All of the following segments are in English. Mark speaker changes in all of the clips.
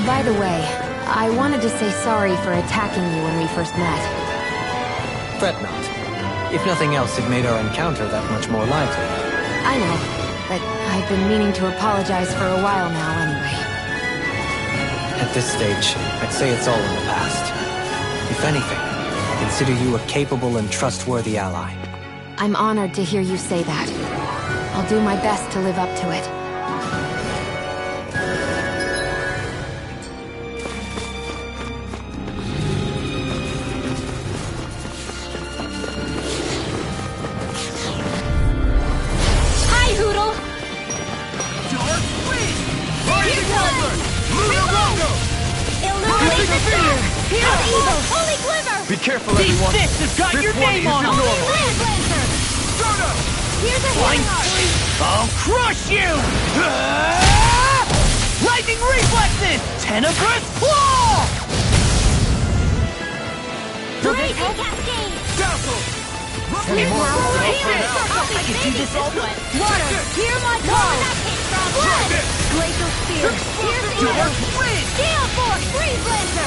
Speaker 1: By the way, I wanted to say sorry for attacking you when we first met.
Speaker 2: Fret not. If nothing else, it made our encounter that much more lively.
Speaker 1: I know, but I've been meaning to apologize for a while now anyway.
Speaker 2: At this stage, I'd say it's all in the past. If anything, I consider you a capable and trustworthy ally.
Speaker 1: I'm honored to hear you say that. I'll do my best to live up to it.
Speaker 3: Be careful, everyone.
Speaker 4: This has got your name on it.
Speaker 1: Here's a hit.
Speaker 4: I'll crush you! Lightning reflexes! Tenebrous claw!
Speaker 1: Blazing cascade!
Speaker 3: Dazzle!
Speaker 4: I can do this all night.
Speaker 1: Water, hear my call! Blood! Glacial spear, here's the
Speaker 4: Dark wind!
Speaker 1: Gale force, freeze lancer!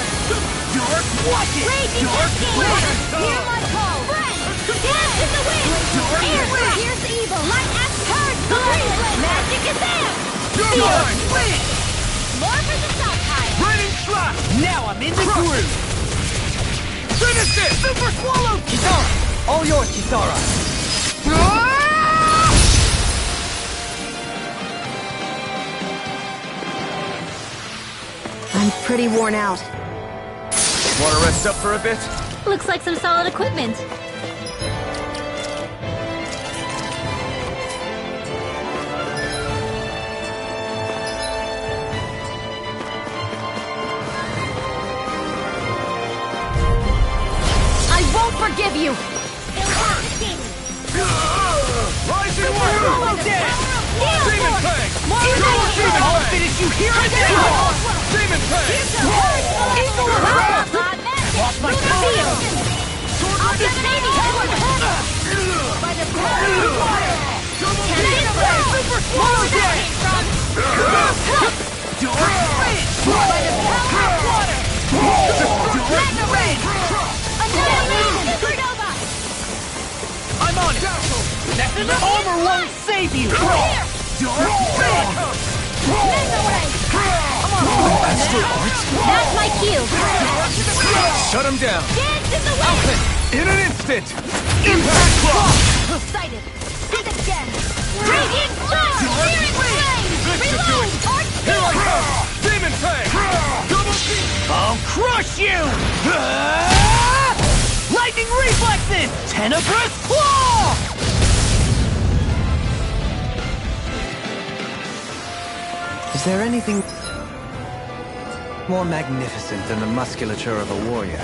Speaker 4: Dark watches!
Speaker 1: Raging cascade! Water, hear my call! Friend, dance in the wind! Air, here's the evil! Light axe turn! Freeze lancer! Magic is there!
Speaker 4: Dark wind!
Speaker 1: More for the south tide!
Speaker 3: Raining slash!
Speaker 4: Now I'm in the groove!
Speaker 3: Finish it!
Speaker 4: Super swallow! Kisara! All yours, Kisara!
Speaker 1: I'm pretty worn out.
Speaker 3: Want to rest up for a bit?
Speaker 1: Looks like some solid equipment. I won't forgive you!
Speaker 3: Rising water! Demon Fang!
Speaker 4: I'll finish you here and now!
Speaker 3: Demon Fang!
Speaker 4: Lost my seal!
Speaker 1: I'll just maybe by the power of water!
Speaker 4: Super swallow deck! Dark wind!
Speaker 1: By the power of water! Magna Rain! Annihilation! Supernova!
Speaker 4: I'm on it! The armor won't save you! Dark wind!
Speaker 1: Magna Rain! That's my cue!
Speaker 3: Shut him down!
Speaker 1: Dance in the wind!
Speaker 3: In an instant! Impact Cross!
Speaker 1: Excited! Hit again! Radiant Storm! Searing Flame! Reload! Arch
Speaker 3: Here I come! Demon Fang! Double beat!
Speaker 4: I'll crush you! Lightning reflexes! Tenebrous claw!
Speaker 2: Is there anything more magnificent than the musculature of a warrior?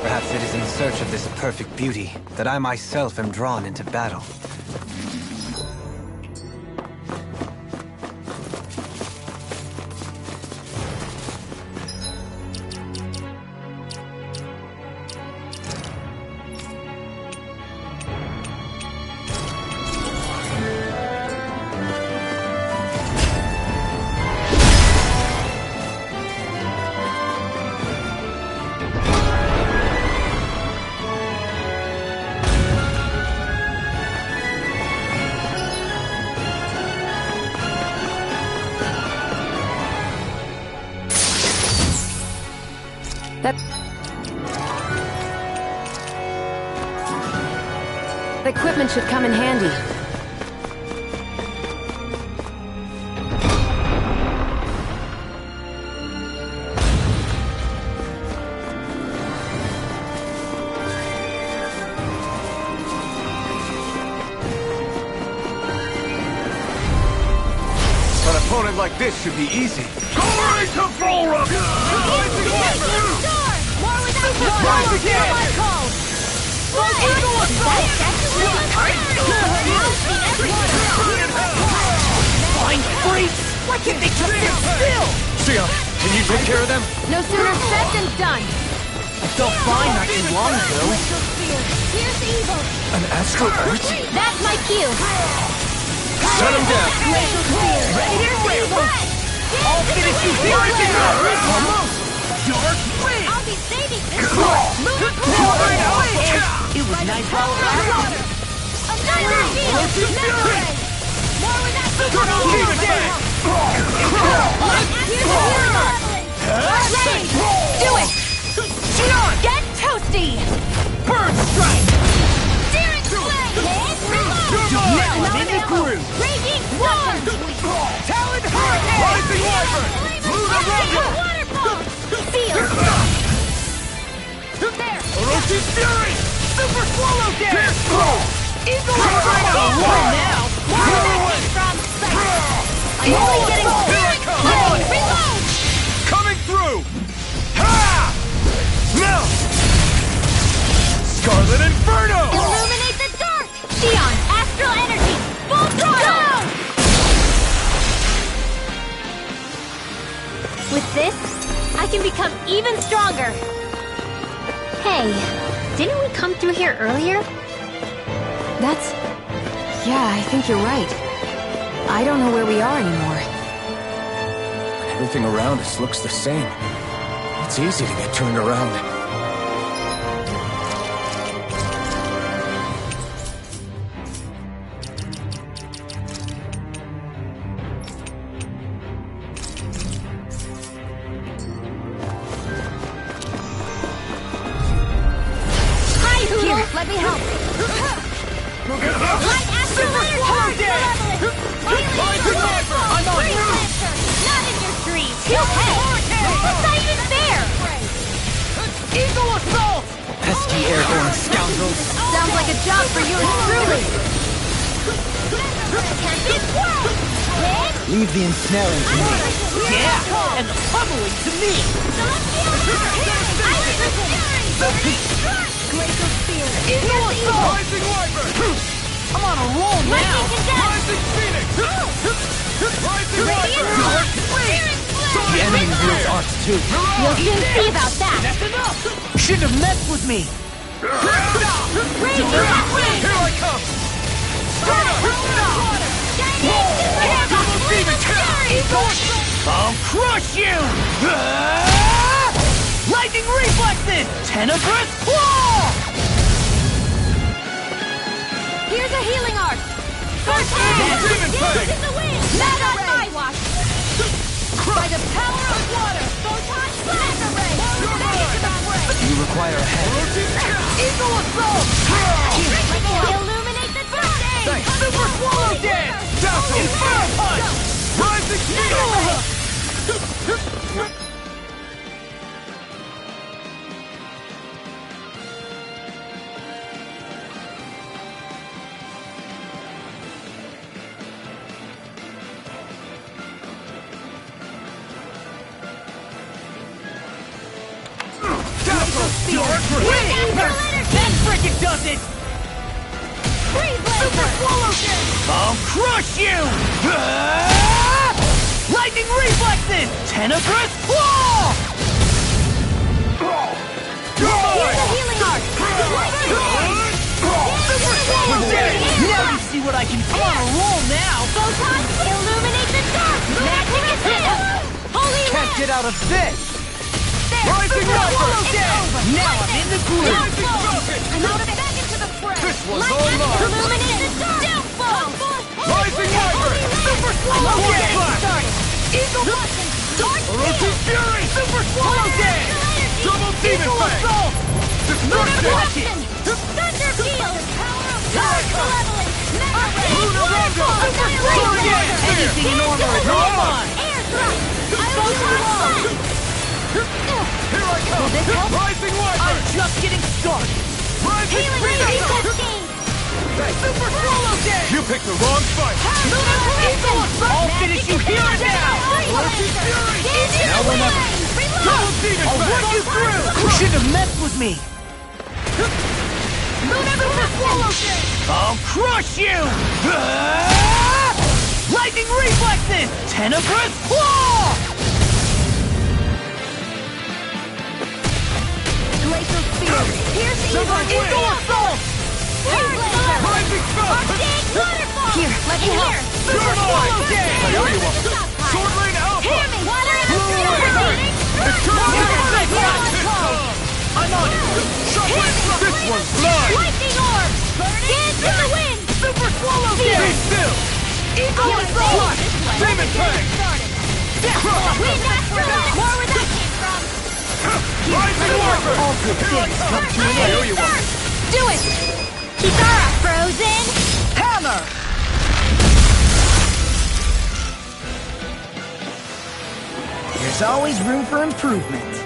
Speaker 2: Perhaps it is in search of this perfect beauty that I myself am drawn into battle.
Speaker 1: The equipment should come in handy.
Speaker 3: An opponent like this should be easy. Glory to Flora!
Speaker 4: Rise again! Flying freaks! Why can't they just sit still?
Speaker 3: Sia, can you take care of them?
Speaker 1: No sooner said than done.
Speaker 4: I felt fine not too long ago.
Speaker 1: Here's evil.
Speaker 3: An astral urge?
Speaker 1: That's my cue.
Speaker 3: Shut him down!
Speaker 1: Glacial spear. Here's evil.
Speaker 4: finish you here! Almost! Dark Wind!
Speaker 1: I'll be saving this one!
Speaker 4: It was nice while it lasted.
Speaker 1: Another field! Never end! More with that super
Speaker 4: Keep it back!
Speaker 1: Rain! Do it!
Speaker 4: Xion!
Speaker 1: Get toasty!
Speaker 4: Burn Strike!
Speaker 1: Searing Flame!
Speaker 4: Now I'm in the groove!
Speaker 1: Raging Storm!
Speaker 4: Talon Hurricane!
Speaker 3: Rising Wyvern! Luna Rumble!
Speaker 1: Waterfall! Seal! There!
Speaker 4: Orochi Fury! Super Swallow Dance! Eagle Rhino! Now!
Speaker 1: More of that came from sight! I'm only getting Searing Flame! Reload!
Speaker 3: Coming through! Ha! Now! Scarlet Inferno!
Speaker 1: Illuminate the dark! Xion, Astral Energy! Full throttle! With this, I can become even stronger. Hey, didn't we come through here earlier?
Speaker 5: Yeah, I think you're right. I don't know where we are anymore.
Speaker 2: Everything around us looks the same. It's easy to get turned around.
Speaker 1: Hi, Hoodle! Let me help! Light Astral Energy!
Speaker 4: I'm on
Speaker 1: Free Lancer! Not in your dreams! Hey! What's not even fair?
Speaker 4: Eagle Assault!
Speaker 2: Pesky airborne scoundrels!
Speaker 1: Sounds like a job for you truly! Tempest Swirl! Hit!
Speaker 2: Leave the ensnaring to me.
Speaker 4: Yeah! And the pummeling to me!
Speaker 1: Glacial Spear!
Speaker 4: Eagle Assault!
Speaker 3: Rising Wyvern!
Speaker 4: I'm on a roll now!
Speaker 1: Lightning Condemn!
Speaker 3: Rising Phoenix! Rising
Speaker 1: Radiant
Speaker 3: Wyvern!
Speaker 1: Storm! Searing
Speaker 2: The
Speaker 1: Flame!
Speaker 2: enemy wields arts too.
Speaker 1: You'll soon see about that!
Speaker 4: That's enough! Shouldn't have messed with me!
Speaker 1: Raging Flame!
Speaker 3: Here I come!
Speaker 4: I'll crush you! Lightning reflexes! Tenebrous claw!
Speaker 1: Here's a healing arc! First
Speaker 3: Demon Fang!
Speaker 1: in the wind! Not on my watch! By the power of water! Photon Blast Array!
Speaker 2: You require a head.
Speaker 4: Eagle Assault!
Speaker 1: Illuminate the dark!
Speaker 4: Super Swallow Dance! Inferno Punch!
Speaker 3: Rising Phoenix!
Speaker 4: That frickin' does it! Super Swallow Dance! I'll crush you! Lightning reflexes! Tenebrous claw!
Speaker 1: Here's a healing arc!
Speaker 4: Super Swallow Dance! Now you see what I can do! I'm on a roll now!
Speaker 1: Photon, illuminate the dark! Magic is hit! Holy
Speaker 2: Can't get out of this!
Speaker 3: Rising
Speaker 4: Swallow
Speaker 3: Wyvern!
Speaker 4: Dance! Now I'm in the groove!
Speaker 1: I'm out of it! Back into the fray!
Speaker 3: This was
Speaker 1: Light
Speaker 3: all
Speaker 1: Astral
Speaker 3: mine!
Speaker 1: illuminate the dark! Downfall!
Speaker 3: Rising Wyvern!
Speaker 4: Super Swallow
Speaker 3: Force
Speaker 4: Dance!
Speaker 3: Blast!
Speaker 4: Eagle
Speaker 1: Dark
Speaker 3: Orochi Fury!
Speaker 4: Super Swallow Dance!
Speaker 3: Double Demon
Speaker 4: Eagle
Speaker 3: Fang!
Speaker 4: Assault!
Speaker 3: Destruction!
Speaker 1: Thunder Field! Dark Malevolence!
Speaker 3: Luna Rondo!
Speaker 4: Super Swallow Dance! Anything in armor is all mine!
Speaker 1: Air Thrust! Photon Blast!
Speaker 3: Here I come! Rising
Speaker 4: I'm
Speaker 3: Wyvern!
Speaker 4: just getting started!
Speaker 3: Rising
Speaker 1: Healing
Speaker 3: Phoenix!
Speaker 1: Resustain!
Speaker 4: Super Swallow Dance!
Speaker 3: You picked the wrong fight!
Speaker 4: Eagle Assault! I'll finish you here and now!
Speaker 3: Now we're never. Double Demon
Speaker 4: I'll
Speaker 3: Fang!
Speaker 4: run you through! You shouldn't have messed with me! Super Swallow Dance! I'll crush you! Lightning reflexes! Tenebrous claw!
Speaker 1: Glacial Spear! Pierce Evil!
Speaker 4: Eagle Assault!
Speaker 3: Rising Spell!
Speaker 1: Arctic Waterfall!
Speaker 5: Here, let me help.
Speaker 4: Super Swallow Dance!
Speaker 3: I owe you one! Sword Lane Alpha!
Speaker 1: Hear me! Water Healing
Speaker 4: Flush!
Speaker 1: this way.
Speaker 4: Demon Fang!
Speaker 1: Wind Astral! More where that came from!
Speaker 4: Rising Worker!
Speaker 1: All good things come to an
Speaker 4: I owe you one.
Speaker 1: Do it! Kitara frozen!
Speaker 4: Hammer!
Speaker 6: There's always room for improvement.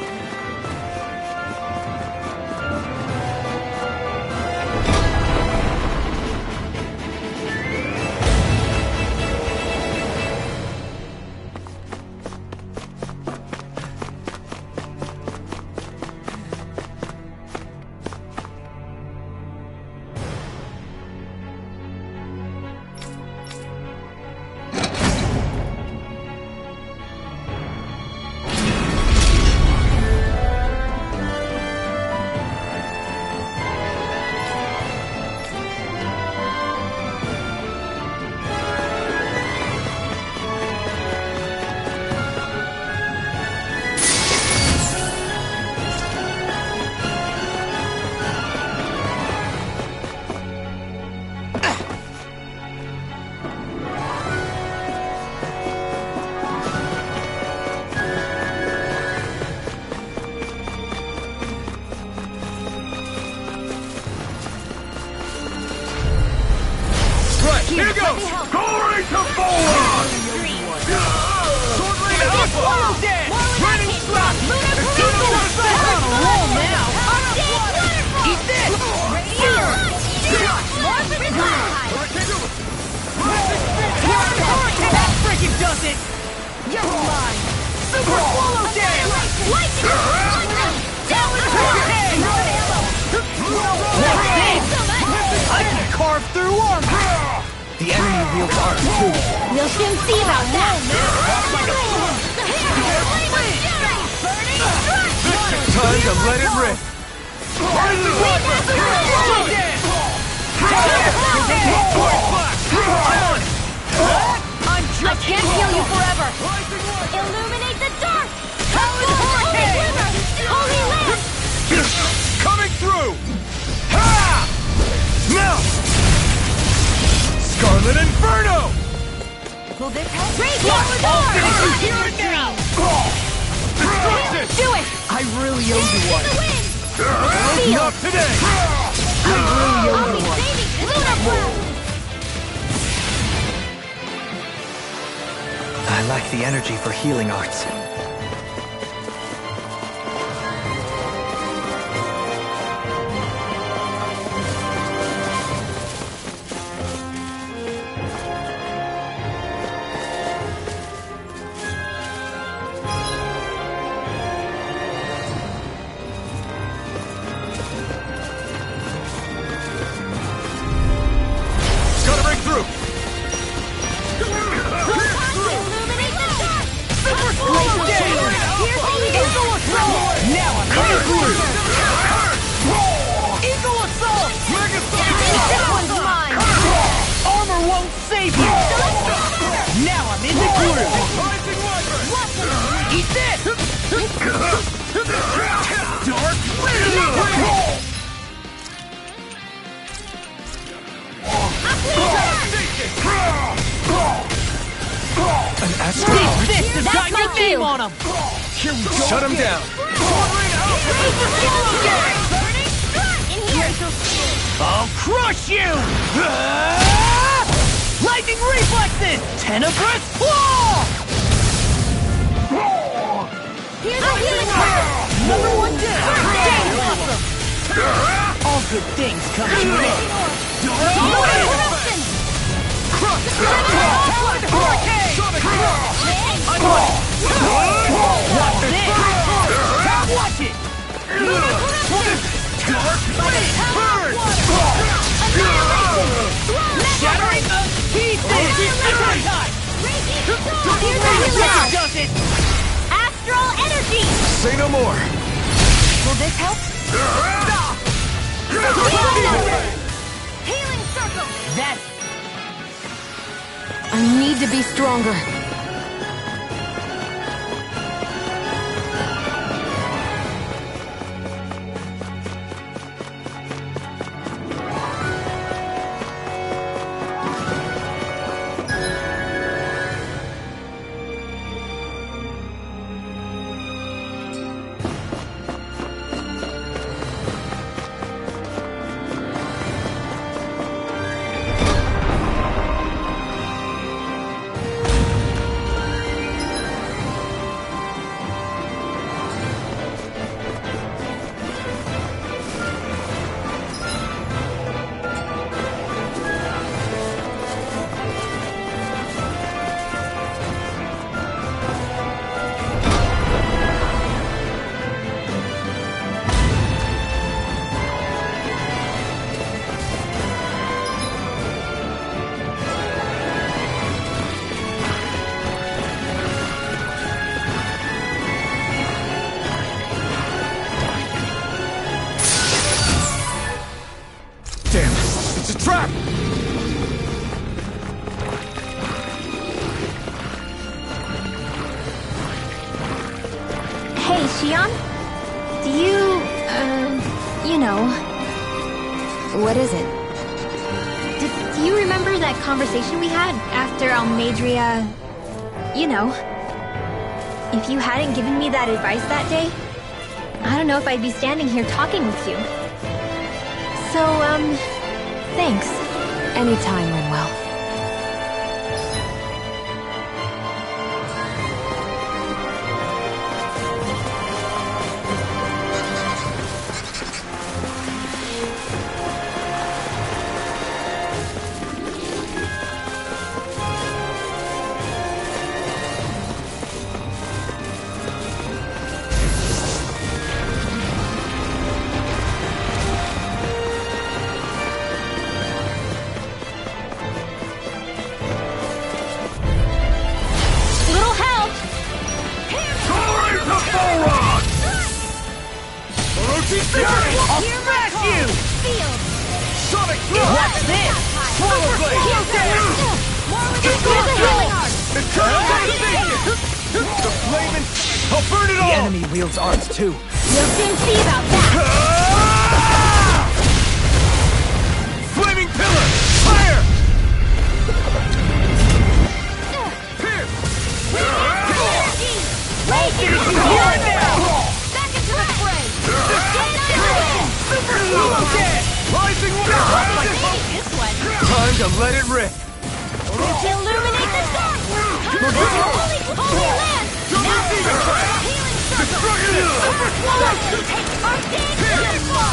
Speaker 4: Here goes! Glory to Bola! Sword Rain Alpha! Dead! Running Slap! On a roll now! Eat this! That freaking does it! You're mine! Super Swallow Dance! What's this? I can carve through armor!
Speaker 2: The enemy wields art too.
Speaker 1: We'll soon see about that!
Speaker 3: Time to let it rip.
Speaker 4: Rising Worker! Swallow Dance!
Speaker 1: I can't heal you forever! Illuminate the dark! Holy River! Holy Land!
Speaker 3: Coming through! Ha! Now! Scarlet Inferno!
Speaker 1: Will this help? Radiant
Speaker 4: Here and now!
Speaker 3: Destruction!
Speaker 1: Do it!
Speaker 6: I really owe you one.
Speaker 3: Not today!
Speaker 6: I really owe
Speaker 1: I'll
Speaker 6: you
Speaker 1: be
Speaker 6: one.
Speaker 1: saving Lunar Blast!
Speaker 2: I lack the energy for healing arts.
Speaker 3: Gotta break through!
Speaker 1: Illuminate the dark!
Speaker 4: Super Swallow Dance! Now I'm ready! Eagle Assault!
Speaker 1: This one's mine!
Speaker 4: Armor won't save you! Now I'm in the groove! Eat this! Dark Radiant!
Speaker 2: An astral
Speaker 4: These
Speaker 2: art?
Speaker 4: fists have got
Speaker 1: That's
Speaker 4: your
Speaker 1: my
Speaker 4: name
Speaker 1: cue.
Speaker 4: on them!
Speaker 2: Here we go. Shut him down.
Speaker 1: In here!
Speaker 4: I'll crush you! Lightning reflexes! Tenebrous claw!
Speaker 1: Here's a healing heart!
Speaker 4: Number one down! Awesome! All good things come to an end.
Speaker 1: Eruption!
Speaker 4: Hurricane! Watch this! Watch it! Dark Burn! Shattering the pieces! Does it!
Speaker 1: Astral energy!
Speaker 3: Say no more!
Speaker 1: Will this help? Healing circle!
Speaker 4: That
Speaker 5: I need to be stronger. Shion? Do you, you know... What is it? Do you remember that conversation we had after Almeidria... You know. If you hadn't given me that advice that day, I don't know if I'd be standing here talking with you. So, thanks.
Speaker 7: Anytime, Rinwell.
Speaker 4: I'll smash you! Sonic Throw! What's this? Swallow Blade! The flaming... I'll burn it all!
Speaker 2: The enemy wields arts too.
Speaker 1: You'll soon see about that!
Speaker 4: Flaming Pillar! Fire!
Speaker 1: Here now! Back into the fray!
Speaker 4: Super Slow Jet! Rising Water!
Speaker 1: This one!
Speaker 4: Time to let it rip!
Speaker 1: Illuminate the dark! Holy land! Healing
Speaker 4: Destruction! Super Swallow!
Speaker 1: Our stand!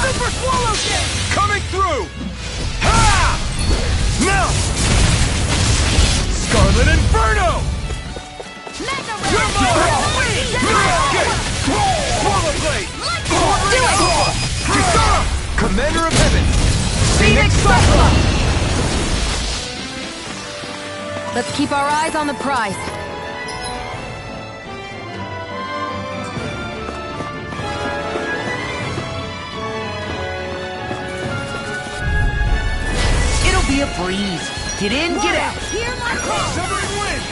Speaker 4: Super Swallow Jet! Coming through! Ha! Now! Scarlet Inferno!
Speaker 1: Mega
Speaker 4: You're mine! Swallow Blade!
Speaker 1: Do it!
Speaker 4: Kisara! Commander of Heaven!
Speaker 7: Phoenix Cyclops! Let's keep our eyes on the prize.
Speaker 6: It'll be a breeze. Get in, get out.
Speaker 1: Hear my call!
Speaker 4: Severing Wind!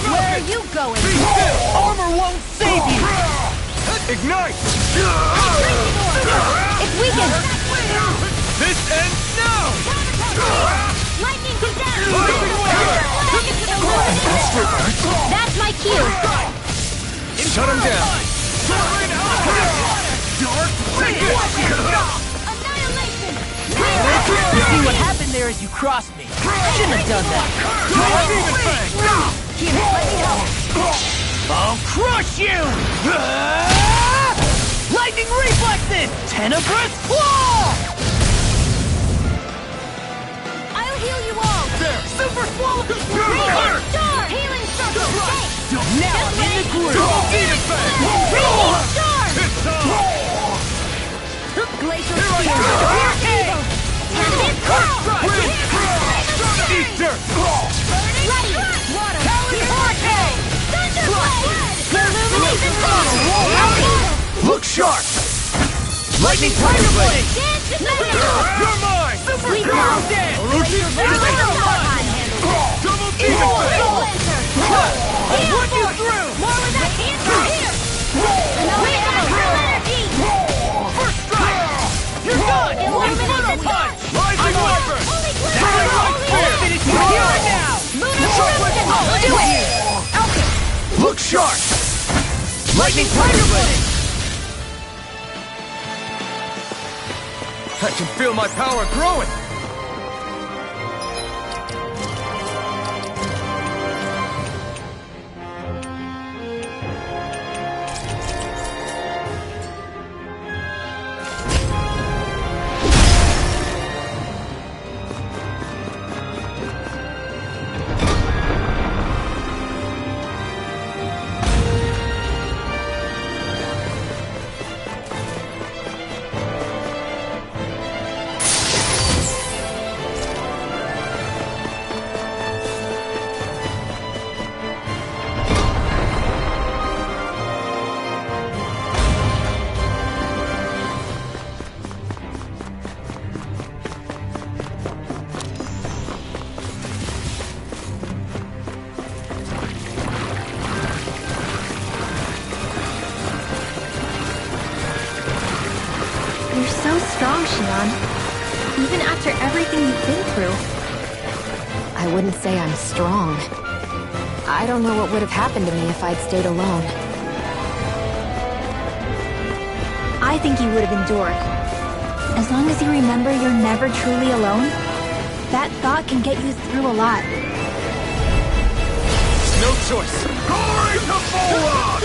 Speaker 1: Where are you going?
Speaker 4: Be still!
Speaker 6: Armor won't save you.
Speaker 4: Ignite!
Speaker 1: It's weakened!
Speaker 4: This ends now!
Speaker 1: Lightning condemned!
Speaker 4: Rising Water!
Speaker 1: Back into the wood! That's my cue!
Speaker 4: Shut him down! Dark Wicked!
Speaker 1: Annihilation!
Speaker 6: You see what happened there as you crossed me. Shouldn't have done that.
Speaker 4: Demon Fang!
Speaker 1: Here, let me help!
Speaker 6: I'll crush you! Lightning reflexes! Tenebrous claw!
Speaker 1: I'll heal you all!
Speaker 4: There!
Speaker 6: Super swallow!
Speaker 1: Radiant Star! Healing circle! Thanks!
Speaker 6: Now I'm in the groove!
Speaker 4: Demon Fang!
Speaker 1: Radiant Star!
Speaker 4: It's on!
Speaker 1: Glacial
Speaker 4: Here I
Speaker 1: Spear!
Speaker 4: go!
Speaker 1: Evil! Tentative Claw!
Speaker 4: Easter!
Speaker 1: Ready! Water! Vortex! Thunderblade! Illuminate the storm!
Speaker 4: Look sharp! Lightning Tiger Blade!
Speaker 1: Dance to Mega!
Speaker 4: You're mine!
Speaker 1: Sleep now!
Speaker 4: Orochi Double Demon
Speaker 1: Soul
Speaker 4: Fang!
Speaker 1: Lancer!
Speaker 4: I'll run you through!
Speaker 1: More with that answer here! Energy!
Speaker 4: First strike! You're done!
Speaker 1: Illuminate the dark!
Speaker 4: Rising Wyvern!
Speaker 1: Holy
Speaker 4: Desert Light Spear!
Speaker 6: Finish you here and now!
Speaker 1: Lunar Eruption! Do it!
Speaker 4: Look sharp! Lightning Tiger Blade! I can feel my power growing!
Speaker 5: Xion. Even after everything you've been through.
Speaker 7: I wouldn't say I'm strong. I don't know what would have happened to me if I'd stayed alone.
Speaker 5: I think you would have endured. As long as you remember you're never truly alone, that thought can get you through a lot.
Speaker 3: No choice. Glory to Bola!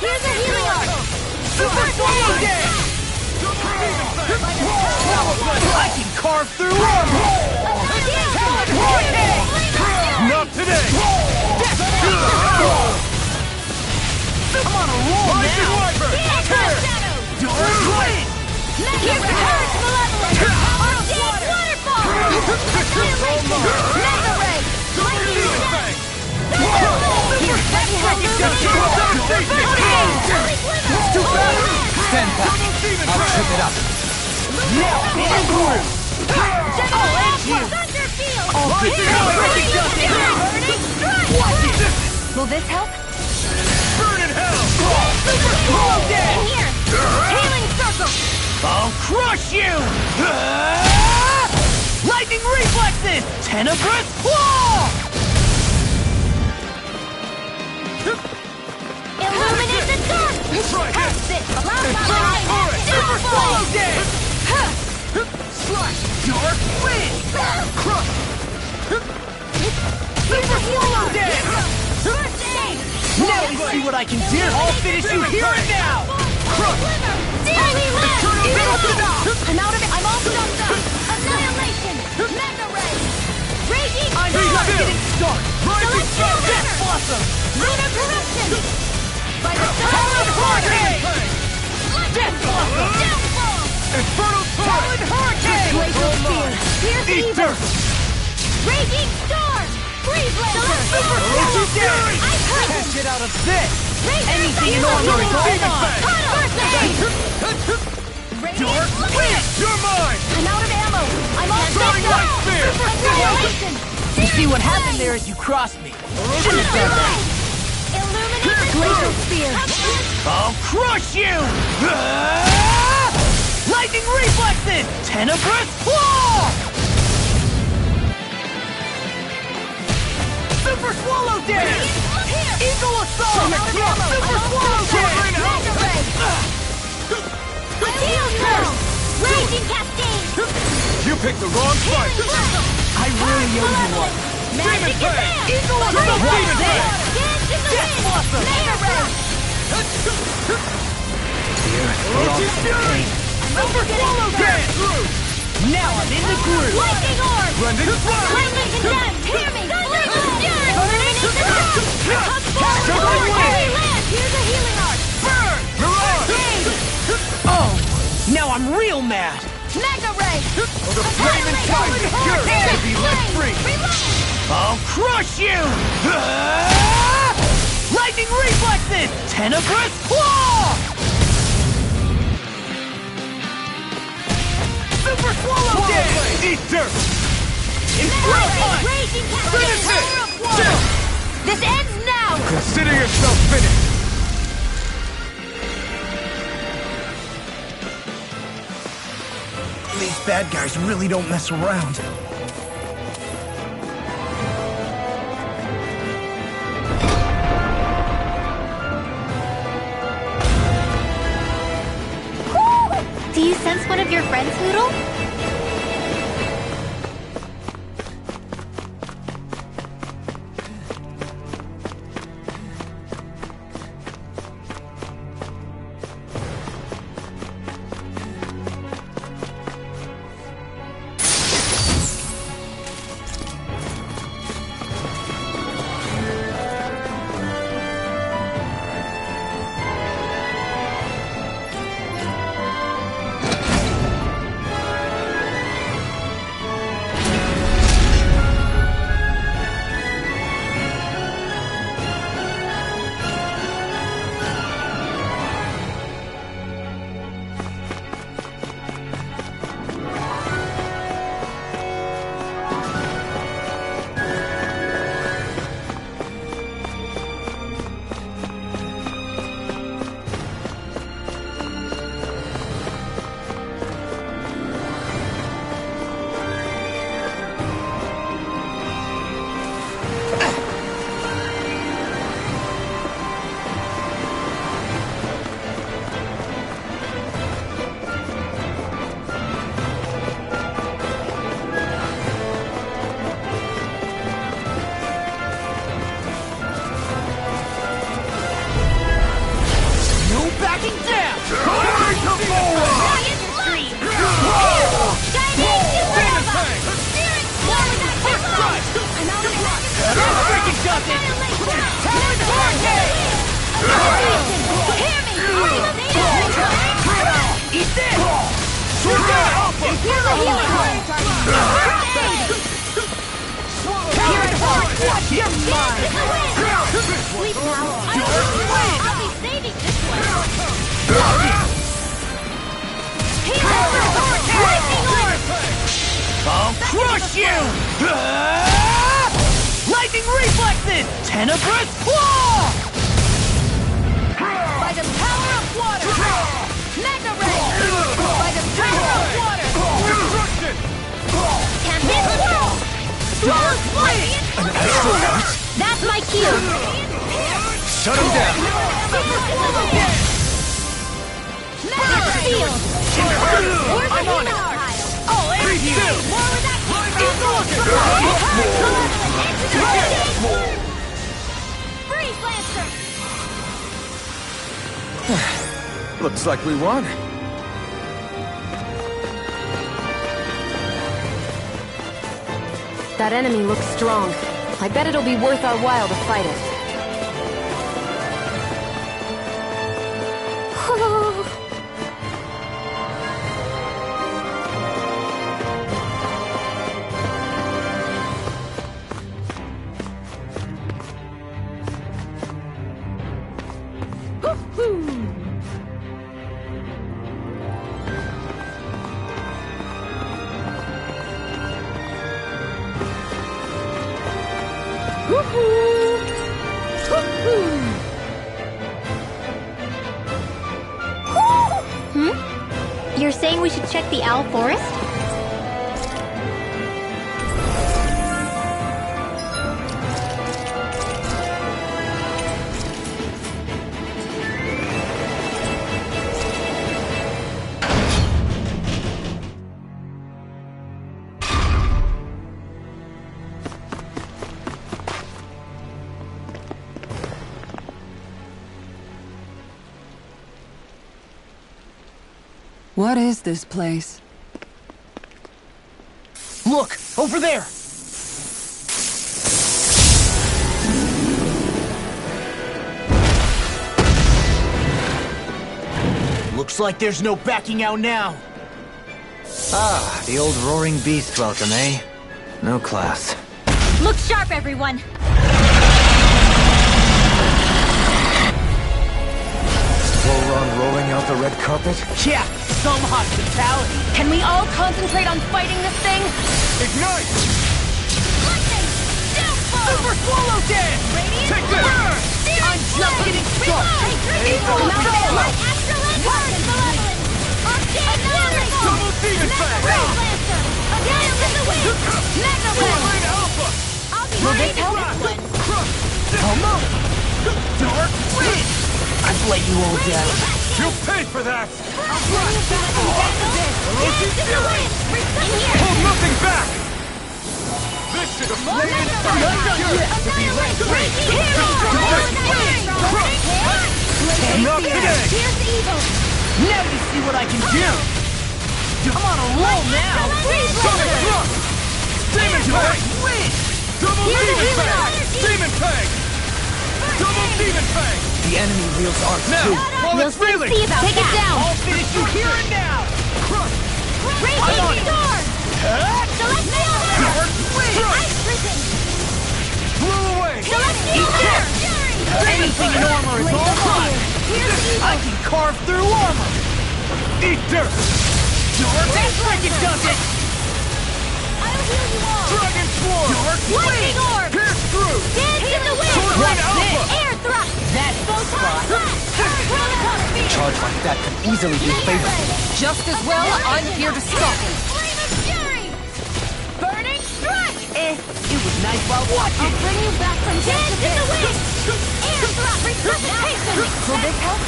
Speaker 1: Here's a healing arc!
Speaker 6: Super Swallow Dance! I can carve through armor!
Speaker 3: Not today!
Speaker 6: I'm on a roll
Speaker 3: Rising
Speaker 6: now!
Speaker 3: Wyvern!
Speaker 6: Dark Blade!
Speaker 1: Here's the Curse Malevolent! Arcade Waterfall! Mega Ray! Lightning Strike!
Speaker 6: It's too fast! Stand back! I'll trip it up! Now, in a groove! I'll edge you! I'll get Watch it!
Speaker 7: Will this help?
Speaker 3: Burn in hell!
Speaker 6: Super Swallow Dance!
Speaker 1: Here! Healing Circle!
Speaker 6: I'll crush you! Lightning Reflexes! Tenebrous Claw!
Speaker 1: Illuminate the dark! Cast it!
Speaker 6: Super Swallow Dance! Slash! Dark Wind! Crush! Super Swallow Dance! Now we see what I can do! I'll finish you here and now! Crush!
Speaker 1: I'm out of it! I'm all stuffed up! Annihilation! Mega Ray! Raging
Speaker 6: I'm
Speaker 1: Storm!
Speaker 6: just getting started!
Speaker 1: Celestial
Speaker 6: Death
Speaker 1: River!
Speaker 6: Blossom!
Speaker 1: Lunar Corruption! By the
Speaker 6: Talon Hurricane!
Speaker 1: Lightning
Speaker 6: Death Blossom!
Speaker 1: Downfall!
Speaker 3: Infernal
Speaker 6: Talon Hurricane!
Speaker 1: Glacial Spear! Pierce
Speaker 3: Eat
Speaker 1: Evil!
Speaker 3: dirt!
Speaker 1: Raging Storm! Freeze Laser!
Speaker 6: Super Swallow Dance!
Speaker 1: Ice
Speaker 6: Can't
Speaker 1: Hurricane!
Speaker 6: get out of this!
Speaker 1: Raging
Speaker 6: Anything in
Speaker 1: Thunder!
Speaker 6: order is all mine!
Speaker 1: Dark
Speaker 6: Wind!
Speaker 3: You're mine!
Speaker 1: I'm out of ammo! I'm all
Speaker 3: Throwing
Speaker 1: stuffed
Speaker 3: light
Speaker 1: up!
Speaker 3: spear!
Speaker 1: Annihilation!
Speaker 6: You see what happened there as you crossed me? Shouldn't have done that!
Speaker 1: Illuminate the Glacial Spear!
Speaker 6: I'll crush you! Lightning Reflexes! Tenebrous Claw! Super Swallow Dance! Eagle Assault! Super Swallow Dance!
Speaker 1: Steel Curse! Raging Cascade!
Speaker 3: You picked the wrong fight!
Speaker 6: I really owe you one.
Speaker 1: Magic
Speaker 3: Demon
Speaker 1: Advance!
Speaker 6: Eagle
Speaker 3: Double
Speaker 6: Assault!
Speaker 3: Demon Blade!
Speaker 1: Dance in the
Speaker 6: Death
Speaker 1: wind!
Speaker 6: Blossom!
Speaker 1: Mega Ray!
Speaker 2: The earth belongs to pain.
Speaker 6: Super Swallow Dance! Now I'm in the groove!
Speaker 1: Lightning Orb!
Speaker 3: Blending Fire!
Speaker 1: Lightning Condemned! Hear me! Glacial Fury! Illuminate the dark! Hug forward!
Speaker 6: Juggling
Speaker 1: Heavy
Speaker 6: Wave!
Speaker 1: Land! Here's a healing arc!
Speaker 3: Burn! Mirage!
Speaker 6: Oh! Now I'm real mad!
Speaker 1: Mega Ray!
Speaker 3: The flame inside is yours to be let free!
Speaker 6: I'll crush you! Lightning Reflexes! Tenebrous Claw! Super Swallow Dance!
Speaker 3: Eat dirt!
Speaker 6: Infernal Punch!
Speaker 1: Raging
Speaker 3: Finish
Speaker 1: Cascade!
Speaker 3: it!
Speaker 1: This ends now!
Speaker 3: Consider yourself finished!
Speaker 6: These bad guys really don't mess around.
Speaker 5: Do you sense one of your friends, Hoodle?
Speaker 4: That freaking does it! Talon Vortex!
Speaker 1: Hear me!
Speaker 4: Eat this! Sword Gun Alpha!
Speaker 1: Here's a healing horn!
Speaker 4: Here I come! Watch your mind!
Speaker 1: Sleep now! I'll be saving this one!
Speaker 4: I'll crush you! Lightning reflexes! Tenebrous claw!
Speaker 1: By the power of water! Mega Ray! By the power of water!
Speaker 3: Destruction!
Speaker 1: Tempest Whirl! Strong Flight! That's my cue!
Speaker 6: Shut him down!
Speaker 1: Mega Field! Where's the human pile?
Speaker 4: Oh, and you!
Speaker 1: More with that Freeze Lancer!
Speaker 6: Looks like we won.
Speaker 7: That enemy looks strong. I bet it'll be worth our while to fight it.
Speaker 5: You're saying we should check the Owl Forest?
Speaker 8: What is this place?
Speaker 4: Look! Over there! Looks like there's no backing out now.
Speaker 2: Ah, the old roaring beast welcome, eh? No class.
Speaker 1: Look sharp, everyone!
Speaker 3: Voron rolling out the red carpet?
Speaker 4: Yeah, some hospitality.
Speaker 1: Can we all concentrate on fighting this thing?
Speaker 3: Ignite!
Speaker 1: Lightning! Downfall!
Speaker 4: Super Swallow Dance!
Speaker 1: Radiant
Speaker 3: Take this!
Speaker 1: Blur!
Speaker 4: I'm just getting started!
Speaker 1: Light Astral Lance! Malevolence! Annihilation!
Speaker 3: Double Demon Fang!
Speaker 1: Freeze Lancer! Dance in the wind! Mega
Speaker 3: Sword
Speaker 1: Wave!
Speaker 3: Rain Alpha!
Speaker 1: I'll be
Speaker 4: Will this
Speaker 1: ready
Speaker 4: help?
Speaker 1: this one!
Speaker 4: Come on! Dark Wind! I've let you all down.
Speaker 3: You'll pay for that!
Speaker 1: I'll bring you back from death to this! Dance in the wind! In here!
Speaker 3: Hold nothing back! This is a flaming
Speaker 1: Mega
Speaker 3: fire!
Speaker 1: Wave! Annihilate! Breaking Hero!
Speaker 3: Not today!
Speaker 1: Here's the evil!
Speaker 4: Now you see what I can do! I'm on a roll now!
Speaker 1: Freeze
Speaker 3: Sonic
Speaker 1: Lancer!
Speaker 3: Thrust! Demon Fang!
Speaker 4: Win!
Speaker 3: Double
Speaker 1: Here's the
Speaker 3: Demon
Speaker 1: healing
Speaker 3: Fang!
Speaker 1: energy!
Speaker 3: Demon Fang! Double Demon Fang!
Speaker 6: The enemy wields art
Speaker 3: Now,
Speaker 6: too.
Speaker 3: while
Speaker 1: We'll
Speaker 3: it's
Speaker 1: soon
Speaker 3: reeling!
Speaker 1: see about
Speaker 5: Take it
Speaker 1: that!
Speaker 5: down!
Speaker 4: I'll finish you here and now!
Speaker 1: Raging Storm! Celestial Mirror!
Speaker 4: Dark Wind!
Speaker 1: Ice Prison!
Speaker 3: Blew away!
Speaker 1: Celestial Mirror!
Speaker 4: Anything in armor is all mine!
Speaker 1: Here's the evil!
Speaker 4: I can carve through armor!
Speaker 3: Eat dirt!
Speaker 4: That freaking does it!
Speaker 1: I'll heal you all!
Speaker 3: Dragon Swarm!
Speaker 1: Lightning Orb!
Speaker 3: Pierce through!
Speaker 1: Dance in the wind!
Speaker 3: Sword Rain Alpha!
Speaker 1: Air Thrust!
Speaker 4: That's the spot!
Speaker 2: A charge like that could easily be fatal.
Speaker 8: Just as well, I'm here to stop it.
Speaker 1: Flame of Fury! Burning Strike!
Speaker 4: It was nice while watching!
Speaker 1: I'll bring you back from death to this! Air Thrust! Resuscitation!
Speaker 8: Will this help?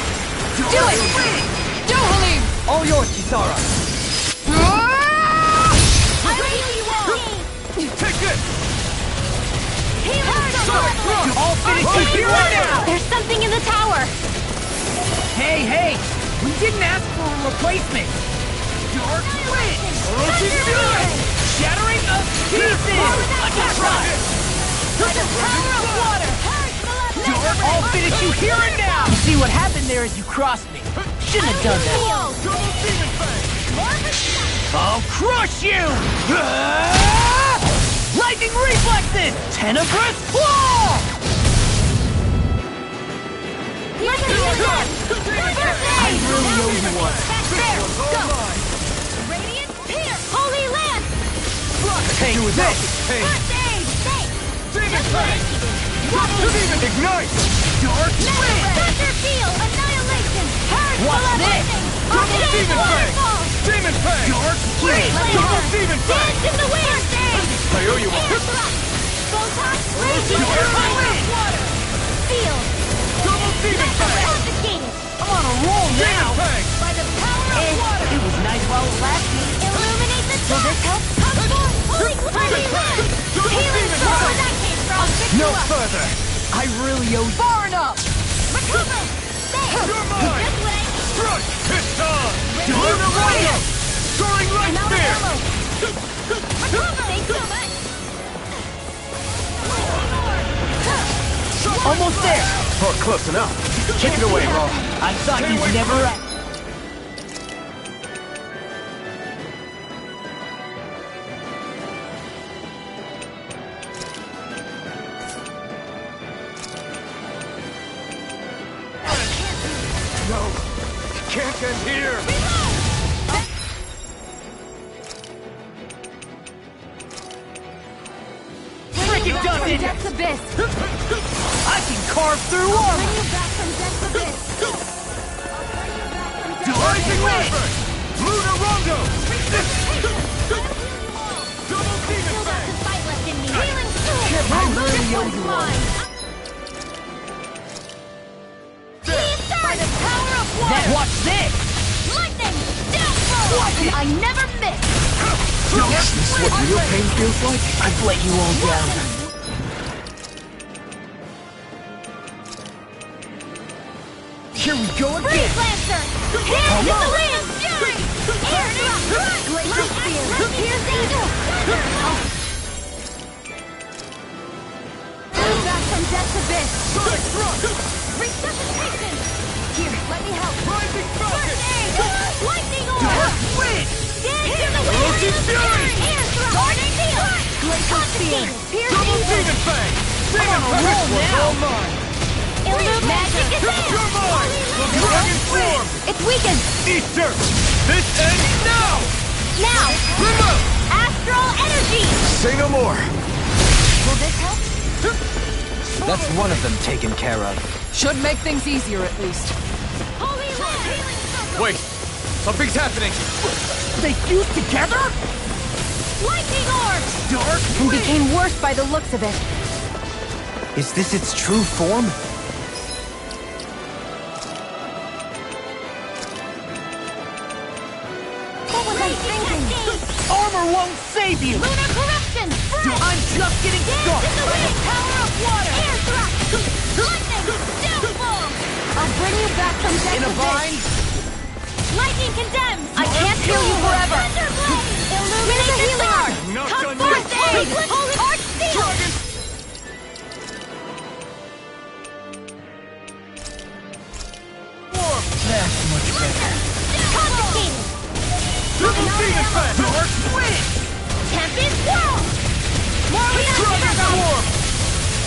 Speaker 8: Do it! Do, Halim!
Speaker 2: All yours, Kisara.
Speaker 1: I'll heal you all!
Speaker 3: Take this!
Speaker 1: Sonic Thrust!
Speaker 4: I'll finish you here and now!
Speaker 5: There's something in the tower!
Speaker 4: Hey! We didn't ask for a replacement! Dark Wind! Shattering of pieces! I can try!
Speaker 8: power of water!
Speaker 4: I'll finish you here and now! You see what happened there as you crossed me. Shouldn't have done that. I'll crush you! Lightning reflexes! Tenebrous claw! I really owe you one.
Speaker 1: There, go! Radiant Pierce! Holy Lance!
Speaker 4: Take this!
Speaker 1: First aid!
Speaker 3: Demon Fang! Ignite!
Speaker 4: Dark Wind!
Speaker 1: Thunder Field! Annihilation! Purge
Speaker 4: What's
Speaker 1: Malevolent!
Speaker 4: this?
Speaker 3: Double
Speaker 1: Arcane
Speaker 3: Demon Fang!
Speaker 1: Waterfall!
Speaker 3: Demon Fang!
Speaker 4: Dark Wind!
Speaker 3: Double Demon Fang!
Speaker 1: Dance in the wind! First aid!
Speaker 3: I owe you one.
Speaker 1: Photon Raging
Speaker 4: Dark
Speaker 1: Power
Speaker 4: Wind!
Speaker 1: of Water! Field!
Speaker 3: Double Demon Fang!
Speaker 1: Suffocated!
Speaker 4: I'm on a roll now!
Speaker 3: Demon Fang!
Speaker 1: By the power of water!
Speaker 4: It was nice while it lasted.
Speaker 1: Illuminate the dark! This helps come forth! Holy Land! Healing Soul! Where that came from! I'll pick
Speaker 3: No
Speaker 1: you up!
Speaker 3: further!
Speaker 4: I really owe you. Far enough!
Speaker 1: Recover! Stay!
Speaker 3: You're mine!
Speaker 1: This way!
Speaker 3: Strike! It's on!
Speaker 4: Lunar Rocket!
Speaker 3: Soaring Light
Speaker 1: I'm out of
Speaker 3: Spear!
Speaker 1: ammo! Recover! Thanks so much!
Speaker 4: Almost there!
Speaker 3: Oh, close enough. Take it away, Raw.
Speaker 4: I thought
Speaker 3: Stay
Speaker 4: you'd
Speaker 3: away
Speaker 4: never...
Speaker 3: from No! It can't end here!
Speaker 4: Frickin' does it!
Speaker 1: Death's Abyss!
Speaker 4: I can carve through armor!
Speaker 1: Bring you back from Death's Abyss!
Speaker 3: Rising Reverse! Lunar Rondo! Double Demon
Speaker 1: Still got
Speaker 3: Fang!
Speaker 1: some fight left in me. Healing Soul!
Speaker 4: I really owe you
Speaker 1: mine! By the power of water!
Speaker 4: Then watch this!
Speaker 1: Lightning! Downfall! I never miss!
Speaker 3: Is this what real pain feels like?
Speaker 4: I've let you all down. Here we go again!
Speaker 1: Freeze Lancer! Dance in the wind! Fury! Air drop! Glacial Spear! Piercing! Pull back from Death's Abyss!
Speaker 3: Sonic Thrust!
Speaker 1: Resuscitation! Here, let me help!
Speaker 3: Rising Falcon!
Speaker 1: First aid! Lightning Orb!
Speaker 4: Wind!
Speaker 1: Dance in the wind!
Speaker 3: Roasting Fury!
Speaker 1: Air thrust! Garden Field! Glacial Spear!
Speaker 3: Double
Speaker 1: Piercing!
Speaker 3: Demon Fang! Demon
Speaker 4: on a
Speaker 3: Fang!
Speaker 4: roll
Speaker 3: This one's
Speaker 4: now.
Speaker 3: all mine!
Speaker 1: Magic is there!
Speaker 3: You're mine! Dragon Form!
Speaker 1: It's weakened!
Speaker 3: Eat dirt! This ends now!
Speaker 1: Now!
Speaker 3: Remote!
Speaker 1: Astral Energy!
Speaker 3: Say no more!
Speaker 1: Will this help?
Speaker 2: That's one of them taken care of.
Speaker 8: Should make things easier at least.
Speaker 1: Holy Land! Healing Circle!
Speaker 3: Wait! Something's happening!
Speaker 4: They fused together?
Speaker 1: Lightning Orb!
Speaker 4: Dark
Speaker 7: And became worse by the looks of it.
Speaker 2: Is this its true form?
Speaker 1: What was I thinking?
Speaker 4: Armor won't save you!
Speaker 1: Lunar Corruption!
Speaker 4: I'm just getting
Speaker 1: Dance
Speaker 4: started!
Speaker 1: in the wind! Power of water! Air thrust! Lightning! Downfall! I'll bring you back from Death's
Speaker 4: In a
Speaker 1: Abyss!
Speaker 4: bind?
Speaker 1: Lightning condemns! I can't heal you forever! Thunderblade! Illuminate the healing art!
Speaker 3: Not
Speaker 1: Come
Speaker 3: done
Speaker 1: forth
Speaker 3: yet.
Speaker 1: aid! Holy Arch Seal!
Speaker 3: Dragon! Form!
Speaker 4: That's much better.
Speaker 1: Confiscated!
Speaker 3: Double Demon Fang!
Speaker 4: Dark Wind!
Speaker 1: Tempest Whirl! More
Speaker 3: Dragon
Speaker 1: reaction!
Speaker 3: Form!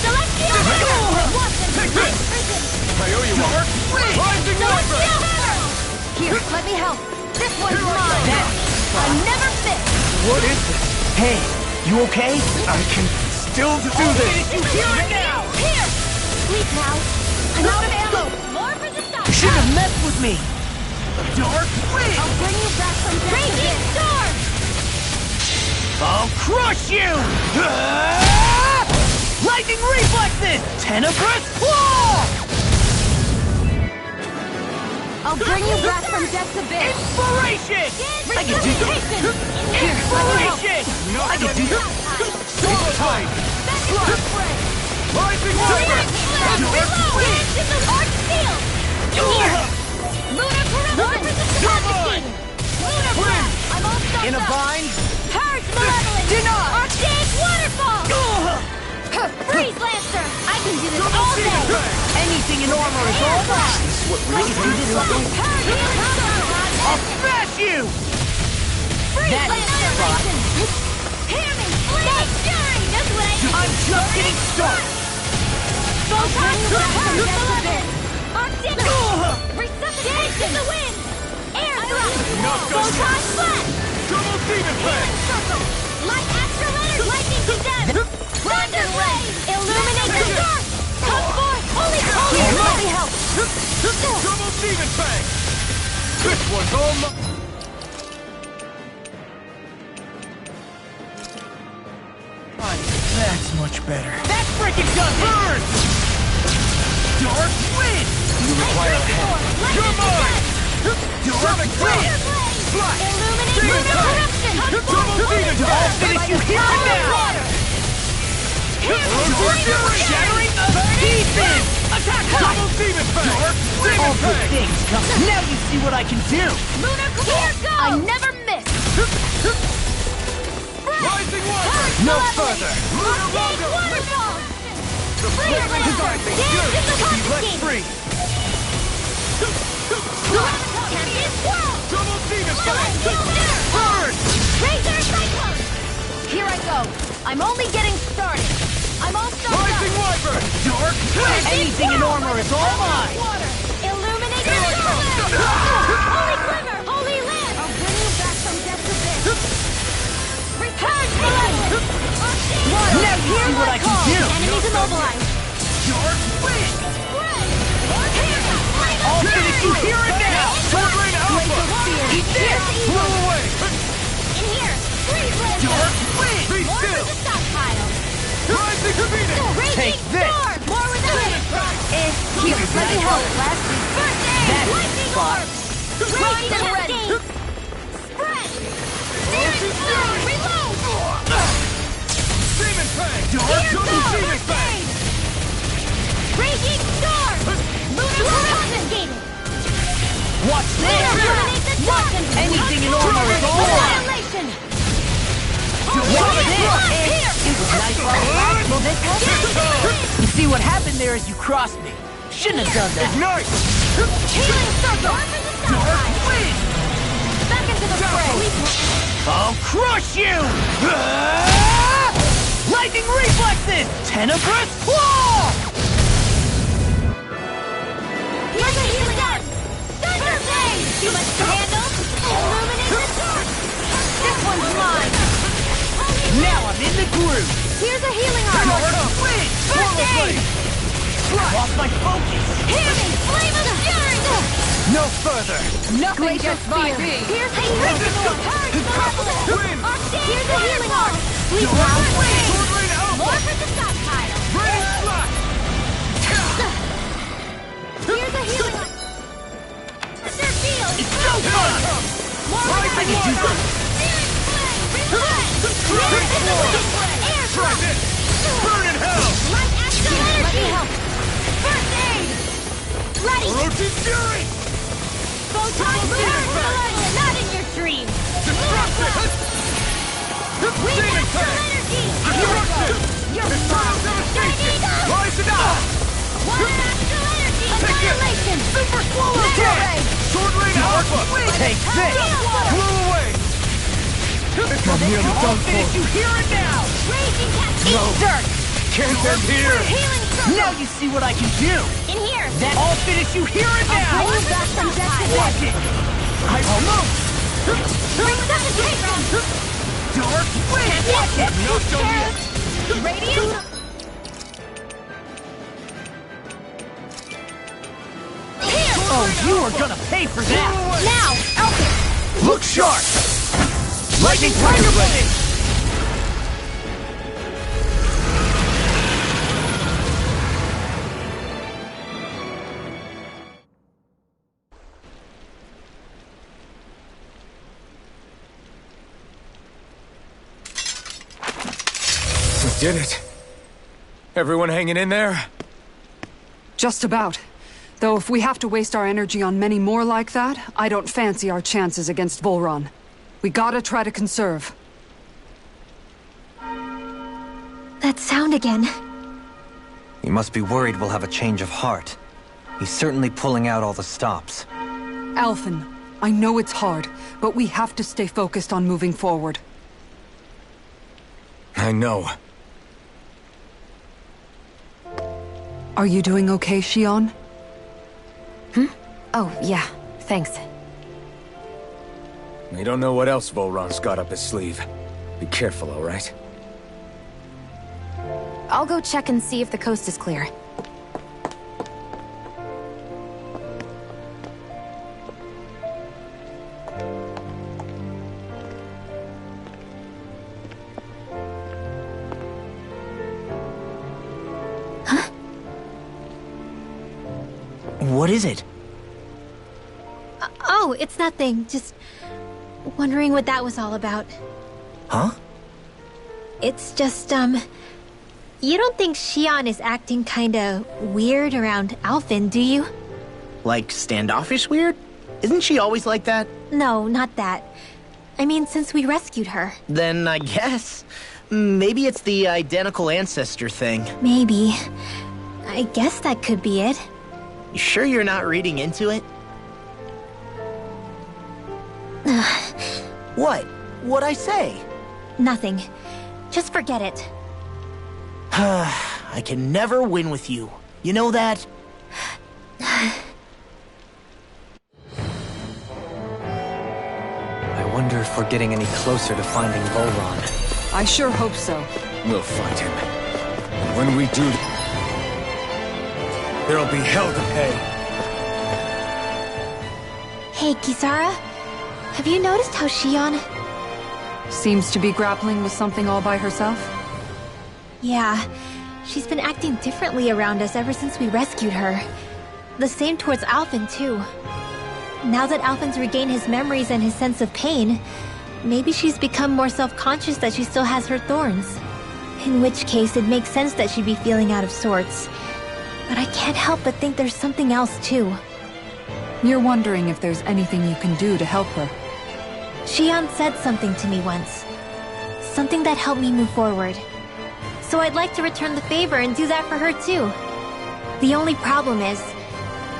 Speaker 1: Celestial Hammer! Watson!
Speaker 3: Take this! I owe you one! Rising
Speaker 1: Celestial
Speaker 3: Reverse!
Speaker 1: Hammer! Here, let me help. This one's mine! I never miss!
Speaker 3: What is this?
Speaker 4: Hey, you okay?
Speaker 3: I can still do this!
Speaker 4: You hear it now!
Speaker 1: Here! Sleep now! I'm out of ammo! More for the stop!
Speaker 4: You shouldn't have messed with me! Dark Wind!
Speaker 1: I'll bring you back from Radiant Storm!
Speaker 4: I'll crush you! Ah! Lightning reflexes! Tenebrous claw!
Speaker 1: I'll bring you back from Death's Abyss!
Speaker 4: Inspiration! I can do that! Inspiration! I can do that!
Speaker 3: Swallow Blade! Rising Reverse!
Speaker 1: Reload! Dance in the Arch Field! Here! Lunar Corruption! Confiscated! Lunar Blast! I'm all stuck
Speaker 4: In a
Speaker 1: up!
Speaker 4: bind?
Speaker 1: Purge Malevolent!
Speaker 4: Denied!
Speaker 1: Archaic Waterfall! Freeze Lancer! I can do this all day!
Speaker 8: Anything in armor is all right.
Speaker 6: This is what really needed like
Speaker 8: I'll smash you! That is spot.
Speaker 1: Hear me! That's Fury! That's what I do!
Speaker 8: I'm just getting started.
Speaker 1: Resuscitation the wind! Air thrust!
Speaker 3: Enough done
Speaker 1: Photon
Speaker 3: yet.
Speaker 1: flash!
Speaker 3: Double demon blade!
Speaker 1: Circle! Light Astrolator! Lightning condemned! Thunder blade! Illuminate the dark! Come forth! Holy help!
Speaker 3: Double demon fang! This one's all mine!
Speaker 6: That's much better.
Speaker 8: That's freaking done! Burn! Dark wind!
Speaker 6: You require a hand.
Speaker 3: You're mine!
Speaker 8: Dark wind!
Speaker 3: Flash!
Speaker 1: Illuminate
Speaker 3: Demon
Speaker 1: the
Speaker 3: fang!
Speaker 1: corruption!
Speaker 3: Double demon
Speaker 8: I'll
Speaker 3: fang!
Speaker 8: finish you here and now! Shattering the defense! Attack!
Speaker 3: Double demon fang!
Speaker 8: All
Speaker 3: Demon
Speaker 8: good
Speaker 3: fang!
Speaker 8: things come. Now you see what I can do!
Speaker 1: Lunar Here goes! I never miss!
Speaker 3: Rising water!
Speaker 8: No further!
Speaker 3: Lunar Rondo!
Speaker 1: Waterfall!
Speaker 3: The flaming rising fury! Be let free!
Speaker 1: Champion Swirl!
Speaker 3: Double demon fang!
Speaker 1: Burn! Razor Cyclone! Here I go. I'm only getting started. I'm all started
Speaker 3: Rising wyvern! Dark
Speaker 8: Wind! Anything in armor is all mine!
Speaker 1: Water! Illuminate the storm! Holy Quiver! Holy Land! I'm bringing back from death to this! Return to the
Speaker 8: Now you see what I can do!
Speaker 1: Enemies immobilized!
Speaker 8: Dark wind! I'll
Speaker 1: I'll
Speaker 8: finish you here and now!
Speaker 3: Sword Rain Alpha!
Speaker 8: Eat this!
Speaker 3: Blow away!
Speaker 1: In here! Freeze Lancer!
Speaker 8: Dark wind!
Speaker 3: Be
Speaker 1: More
Speaker 3: still!
Speaker 1: with the stockpile!
Speaker 3: Rising Phoenix!
Speaker 1: Raging
Speaker 8: Take this.
Speaker 1: Storm! More with the
Speaker 8: Here, let me help.
Speaker 1: Last week. First aid!
Speaker 8: That
Speaker 1: Lightning
Speaker 8: spot.
Speaker 1: orb! Raging Cascade! Spread! Searing Flame! Reload!
Speaker 3: Demon fang!
Speaker 1: Here
Speaker 3: Double
Speaker 1: goes!
Speaker 3: demon
Speaker 1: First
Speaker 3: fang!
Speaker 1: aid! Raging Storm! Lunar Confiscated!
Speaker 8: Watch this!
Speaker 1: Illuminate the dark!
Speaker 8: Anything in armor is all mine!
Speaker 1: Annihilation!
Speaker 8: Watch this!
Speaker 1: Here!
Speaker 8: It was nice while it lasted. Will this help? You see what happened there is you crossed me. Shouldn't have done that.
Speaker 3: Ignite!
Speaker 1: Healing Circle!
Speaker 8: Dark wind!
Speaker 1: Back into the fray!
Speaker 8: I'll crush you! Ah! Lightning reflexes! Tenebrous claw!
Speaker 1: Here's a healing arm! Thunder Blade! Too much to handle? Illuminate the dark! This one's mine!
Speaker 8: Now I'm in the groove!
Speaker 1: Here's a healing arm!
Speaker 8: Dark wind!
Speaker 1: First aid!
Speaker 8: Lost my focus!
Speaker 1: Hear me! Flame of Fury!
Speaker 8: No further!
Speaker 1: Nothing gets by me! Here's a healing arm!
Speaker 3: Wind!
Speaker 1: Here's a healing arm! We
Speaker 8: Dark
Speaker 1: found
Speaker 8: wind!
Speaker 3: Sword Rain Alpha!
Speaker 1: More for the stockpile!
Speaker 3: Raining slash!
Speaker 1: Here's a healing arm! Thunder Field!
Speaker 8: It's so fun!
Speaker 1: More
Speaker 3: Rising
Speaker 1: for the
Speaker 3: water!
Speaker 1: Searing Flame! Reload!
Speaker 3: Rising
Speaker 1: Here's the
Speaker 3: water!
Speaker 1: wind! Air
Speaker 3: Try
Speaker 1: thrust!
Speaker 3: this! Burn in hell!
Speaker 1: Light Astral Energy! First aid! Ready!
Speaker 3: Orochi Fury!
Speaker 1: Photon Blast! Not in your dreams!
Speaker 3: Destruction!
Speaker 1: Wind
Speaker 3: Demon
Speaker 1: Astral
Speaker 3: fang!
Speaker 1: Energy!
Speaker 3: Destruction!
Speaker 1: You're
Speaker 3: Eternal
Speaker 1: mine!
Speaker 3: devastation! Rise it up!
Speaker 1: Water Astral Energy!
Speaker 3: Take it!
Speaker 1: Annihilation!
Speaker 3: Super Swallow
Speaker 1: Mega
Speaker 3: Jet!
Speaker 1: Ray!
Speaker 3: Sword Rain Alpha!
Speaker 8: Take this!
Speaker 3: Blew away!
Speaker 8: I'm nearly done for. You hear it now!
Speaker 1: Raging Cascade!
Speaker 8: Eat dirt!
Speaker 3: Can't end here!
Speaker 1: Healing Circle!
Speaker 8: Now you see what I can do!
Speaker 1: In here!
Speaker 8: I'll finish you here and now!
Speaker 1: Bring you back from death to
Speaker 8: Watch it! I almost!
Speaker 1: Resuscitation!
Speaker 8: Dark wind! Watch it!
Speaker 3: Not done yet!
Speaker 1: Radiant! Here!
Speaker 8: Oh, you are gonna pay for that!
Speaker 1: Now! Alchemy!
Speaker 8: Look sharp! Lightning Tiger Blade!
Speaker 3: We did it. Everyone hanging in there?
Speaker 9: Just about. Though if we have to waste our energy on many more like that, I don't fancy our chances against Volron. We gotta try to conserve.
Speaker 5: That sound again.
Speaker 2: You must be worried we'll have a change of heart. He's certainly pulling out all the stops.
Speaker 9: Alphen, I know it's hard, but we have to stay focused on moving forward.
Speaker 3: I know.
Speaker 9: Are you doing okay, Shion?
Speaker 7: Oh, yeah. Thanks.
Speaker 3: We don't know what else Volron's got up his sleeve. Be careful, all right?
Speaker 7: I'll go check and see if the coast is clear.
Speaker 8: What is it?
Speaker 5: Oh, it's nothing. Just wondering what that was all about.
Speaker 8: Huh?
Speaker 5: It's just, you don't think Shion is acting kinda weird around Alphen, do you?
Speaker 8: Like standoffish weird? Isn't she always like that?
Speaker 5: No, not that. I mean, since we rescued her.
Speaker 8: Then I guess. Maybe it's the identical ancestor thing.
Speaker 5: Maybe. I guess that could be it.
Speaker 8: You sure you're not reading into it? What? What'd I say?
Speaker 5: Nothing. Just forget it.
Speaker 8: I can never win with you. You know that?
Speaker 2: I wonder if we're getting any closer to finding Volron.
Speaker 9: I sure hope so.
Speaker 3: We'll find him. And when we do, there'll be hell to pay.
Speaker 5: Hey, Kisara. Have you noticed how Shion...
Speaker 9: Seems to be grappling with something all by herself?
Speaker 5: Yeah, she's been acting differently around us ever since we rescued her. The same towards Alphen, too. Now that Alphen's regained his memories and his sense of pain, maybe she's become more self-conscious that she still has her thorns. In which case, it makes sense that she'd be feeling out of sorts. But I can't help but think there's something else, too.
Speaker 9: You're wondering if there's anything you can do to help her.
Speaker 5: Shion said something to me once. Something that helped me move forward. So I'd like to return the favor and do that for her too. The only problem is,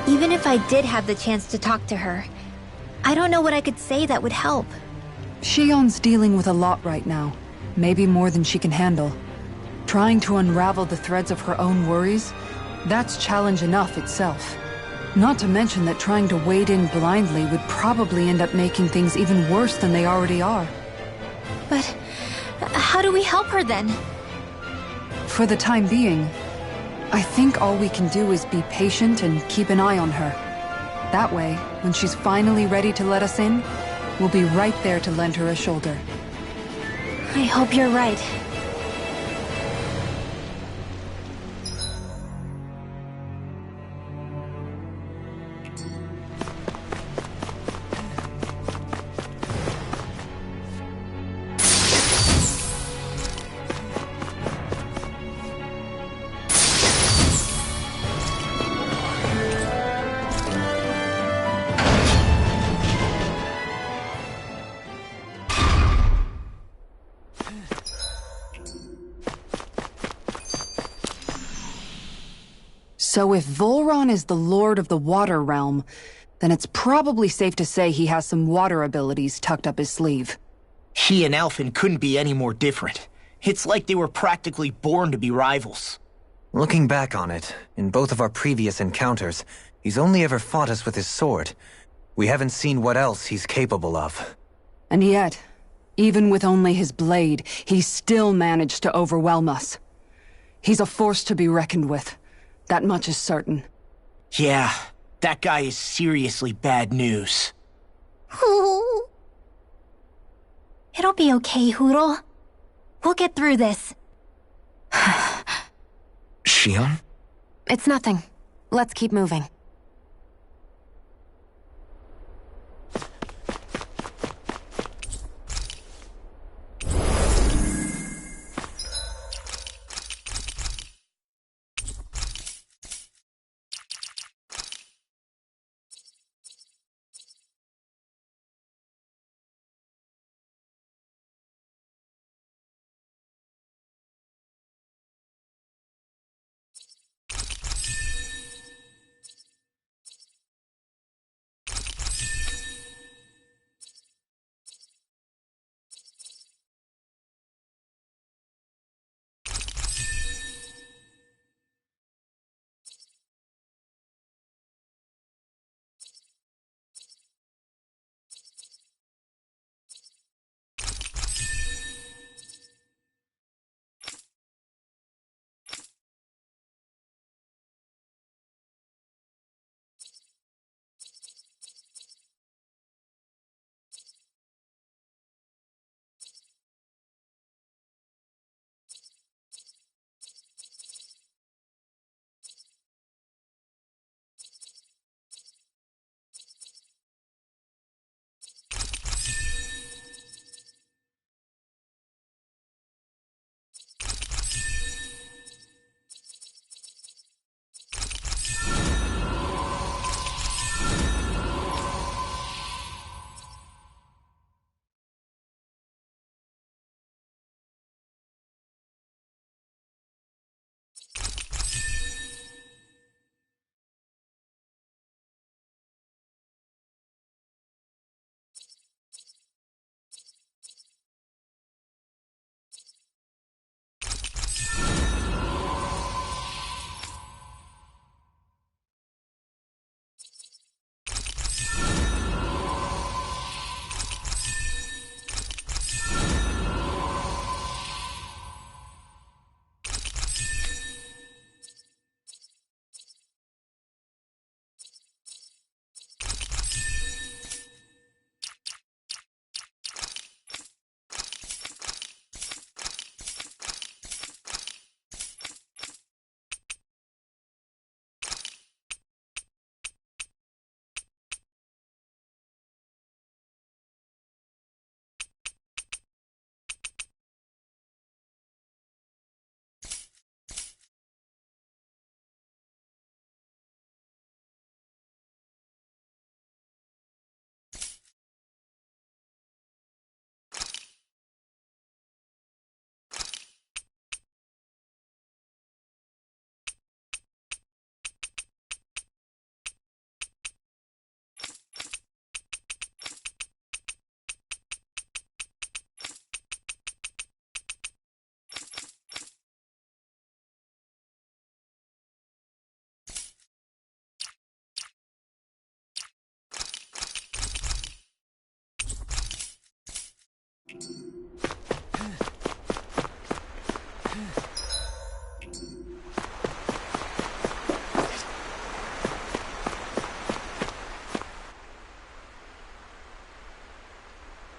Speaker 5: even if I did have the chance to talk to her, I don't know what I could say that would help.
Speaker 9: Shion's dealing with a lot right now. Maybe more than she can handle. Trying to unravel the threads of her own worries, that's challenge enough itself. Not to mention that trying to wade in blindly would probably end up making things even worse than they already are.
Speaker 5: But how do we help her then?
Speaker 9: For the time being, I think all we can do is be patient and keep an eye on her. That way, when she's finally ready to let us in, we'll be right there to lend her a shoulder.
Speaker 5: I hope you're right.
Speaker 9: So if Volron is the lord of the water realm, then it's probably safe to say he has some water abilities tucked up his sleeve.
Speaker 8: He and Alphen couldn't be any more different. It's like they were practically born to be rivals.
Speaker 2: Looking back on it, in both of our previous encounters, he's only ever fought us with his sword. We haven't seen what else he's capable of.
Speaker 9: And yet, even with only his blade, he still managed to overwhelm us. He's a force to be reckoned with. That much is certain.
Speaker 8: Yeah, that guy is seriously bad news.
Speaker 5: It'll be okay, Hootle. We'll get through this.
Speaker 3: Shion?
Speaker 7: It's nothing. Let's keep moving.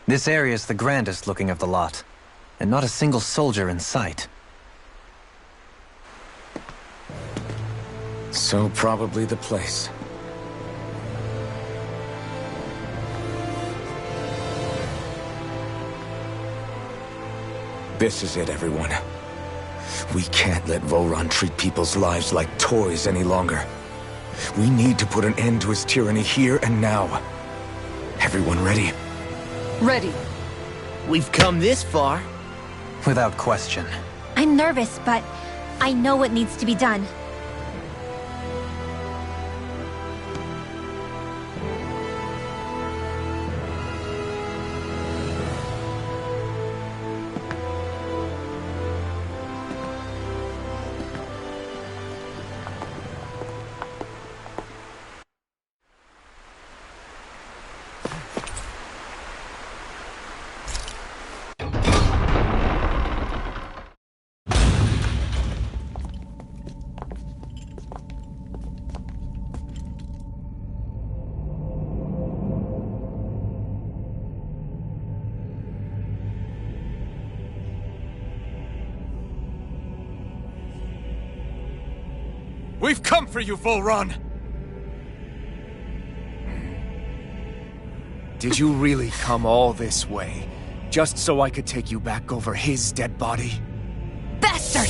Speaker 2: This area is the grandest looking of the lot, and not a single soldier in sight.
Speaker 6: So probably the place. This is it, everyone. We can't let Vholran treat people's lives like toys any longer. We need to put an end to his tyranny here and now. Everyone ready?
Speaker 9: Ready.
Speaker 8: We've come this far.
Speaker 2: Without question.
Speaker 5: I'm nervous, but I know what needs to be done.
Speaker 3: We've come for you, Vholran!
Speaker 6: Did you really come all this way, just so I could take you back over his dead body?
Speaker 5: Bastard!